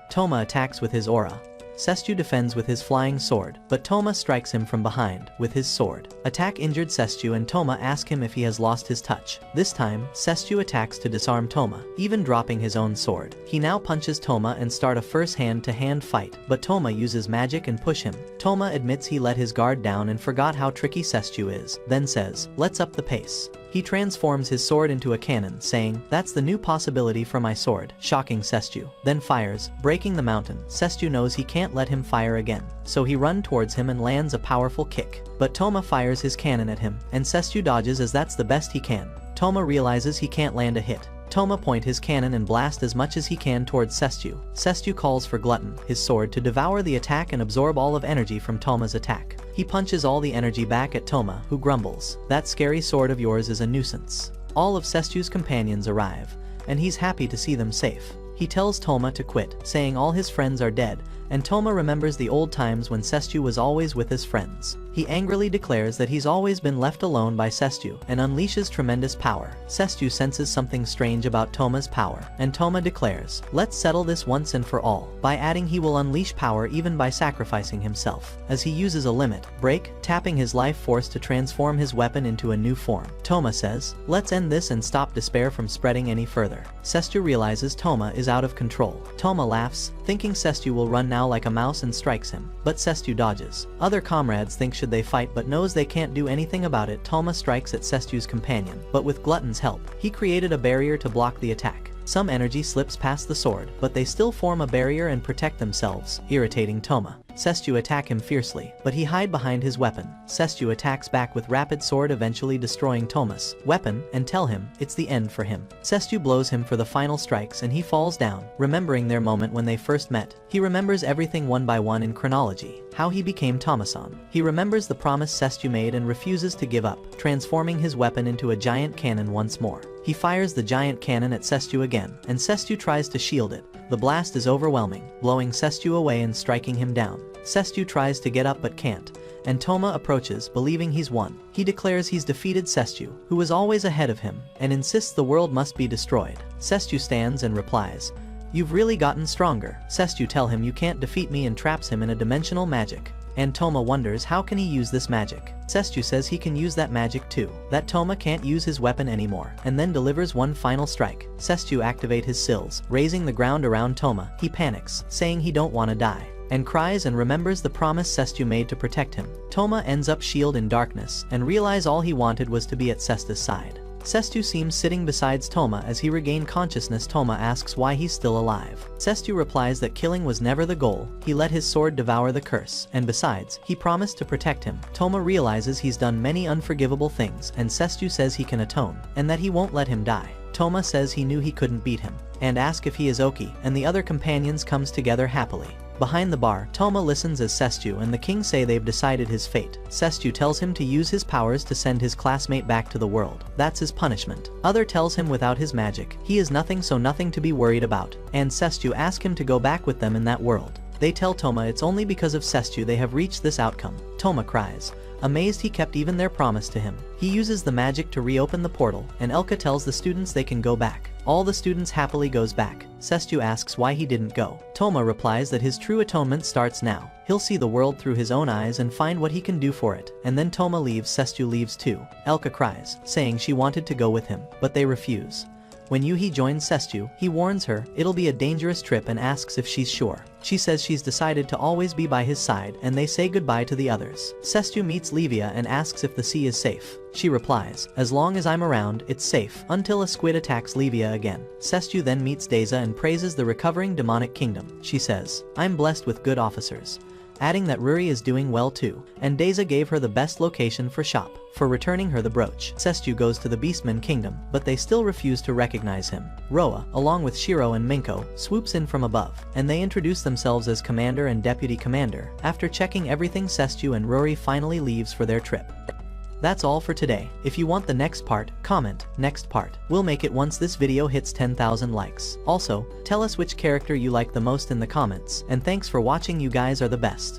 Toma attacks with his aura. Sestu defends with his flying sword, but Toma strikes him from behind with his sword. Attack injured Sestu, and Toma asks him if he has lost his touch. This time, Sestu attacks to disarm Toma, even dropping his own sword. He now punches Toma and start a first hand-to-hand fight, but Toma uses magic and push him. Toma admits he let his guard down and forgot how tricky Sestu is, then says, "Let's up the pace." He transforms his sword into a cannon, saying, "That's the new possibility for my sword," shocking Sestue. Then fires, breaking the mountain. Sestue knows he can't let him fire again, so he runs towards him and lands a powerful kick. But Toma fires his cannon at him, and Sestue dodges as that's the best he can. Toma realizes he can't land a hit. Toma point his cannon and blast as much as he can towards Sestue. Sestue calls for Glutton, his sword, to devour the attack and absorb all of energy from Toma's attack. He punches all the energy back at Toma, who grumbles, "That scary sword of yours is a nuisance." All of Sestue's companions arrive, and he's happy to see them safe. He tells Toma to quit, saying all his friends are dead, and Toma remembers the old times when Sestue was always with his friends. He angrily declares that he's always been left alone by Sestue, and unleashes tremendous power. Sestue senses something strange about Toma's power, and Toma declares, "Let's settle this once and for all," by adding he will unleash power even by sacrificing himself, as he uses a limit break, tapping his life force to transform his weapon into a new form. Toma says, "Let's end this and stop despair from spreading any further." Sestue realizes Toma is out of control. Toma laughs, thinking Sestue will run now like a mouse, and strikes him, but Sestue dodges. Other comrades think should they fight, but knows they can't do anything about it. Toma strikes at Sestue's companion, but with Glutton's help, he created a barrier to block the attack. Some energy slips past the sword, but they still form a barrier and protect themselves, irritating Toma. Sestue attack him fiercely, but he hide behind his weapon. Sestue attacks back with rapid sword, eventually destroying Toma's weapon, and tell him it's the end for him. Sestue blows him for the final strikes and he falls down, remembering their moment when they first met. He remembers everything one by one in chronology, how he became Toma-san. He remembers the promise Sestue made and refuses to give up, transforming his weapon into a giant cannon once more. He fires the giant cannon at Sestue again, and Sestue tries to shield it. The blast is overwhelming, blowing Sestue away and striking him down. Sestue tries to get up but can't, and Toma approaches, believing he's won. He declares he's defeated Sestue, who was always ahead of him, and insists the world must be destroyed. Sestue stands and replies, "You've really gotten stronger." Sestue tells him you can't defeat me and traps him in a dimensional magic. And Toma wonders how can he use this magic. Sestue says he can use that magic too, that Toma can't use his weapon anymore, and then delivers one final strike. Sestue activate his sills, raising the ground around Toma. He panics, saying he don't wanna die, and cries and remembers the promise Sestue made to protect him. Toma ends up shield in darkness, and realize all he wanted was to be at Sesta's side. Sestue seems sitting beside Toma. As he regained consciousness, Toma asks why he's still alive. Sestue replies that killing was never the goal, he let his sword devour the curse, and besides, he promised to protect him. Toma realizes he's done many unforgivable things, and Sestue says he can atone, and that he won't let him die. Toma says he knew he couldn't beat him, and asks if he is okay, and the other companions comes together happily. Behind the bar, Toma listens as Sestue and the king say they've decided his fate. Sestue tells him to use his powers to send his classmate back to the world. That's his punishment. Other tells him without his magic, he is nothing, so nothing to be worried about. And Sestue asks him to go back with them in that world. They tell Toma it's only because of Sestue they have reached this outcome. Toma cries, amazed he kept even their promise to him. He uses the magic to reopen the portal, and Elka tells the students they can go back. All the students happily goes back. Sestue asks why he didn't go. Toma replies that his true atonement starts now. He'll see the world through his own eyes and find what he can do for it. And then Toma leaves. Sestue leaves too. Elka cries, saying she wanted to go with him, but they refuse. When Yuhi joins Sestue, he warns her it'll be a dangerous trip and asks if she's sure. She says she's decided to always be by his side, and they say goodbye to the others. Sestue meets Livia and asks if the sea is safe. She replies, as long as I'm around, it's safe, until a squid attacks Livia again. Sestue then meets Deza and praises the recovering demonic kingdom. She says, I'm blessed with good officers, adding that Ruri is doing well too, and Deza gave her the best location for shop, for returning her the brooch. Sestue goes to the Beastman Kingdom, but they still refuse to recognize him. Roa, along with Shiro and Minko, swoops in from above, and they introduce themselves as Commander and Deputy Commander. After checking everything, Sestue and Ruri finally leaves for their trip. That's all for today. If you want the next part, comment next part. We'll make it once this video hits 10,000 likes. Also, tell us which character you like the most in the comments, and thanks for watching, you guys are the best.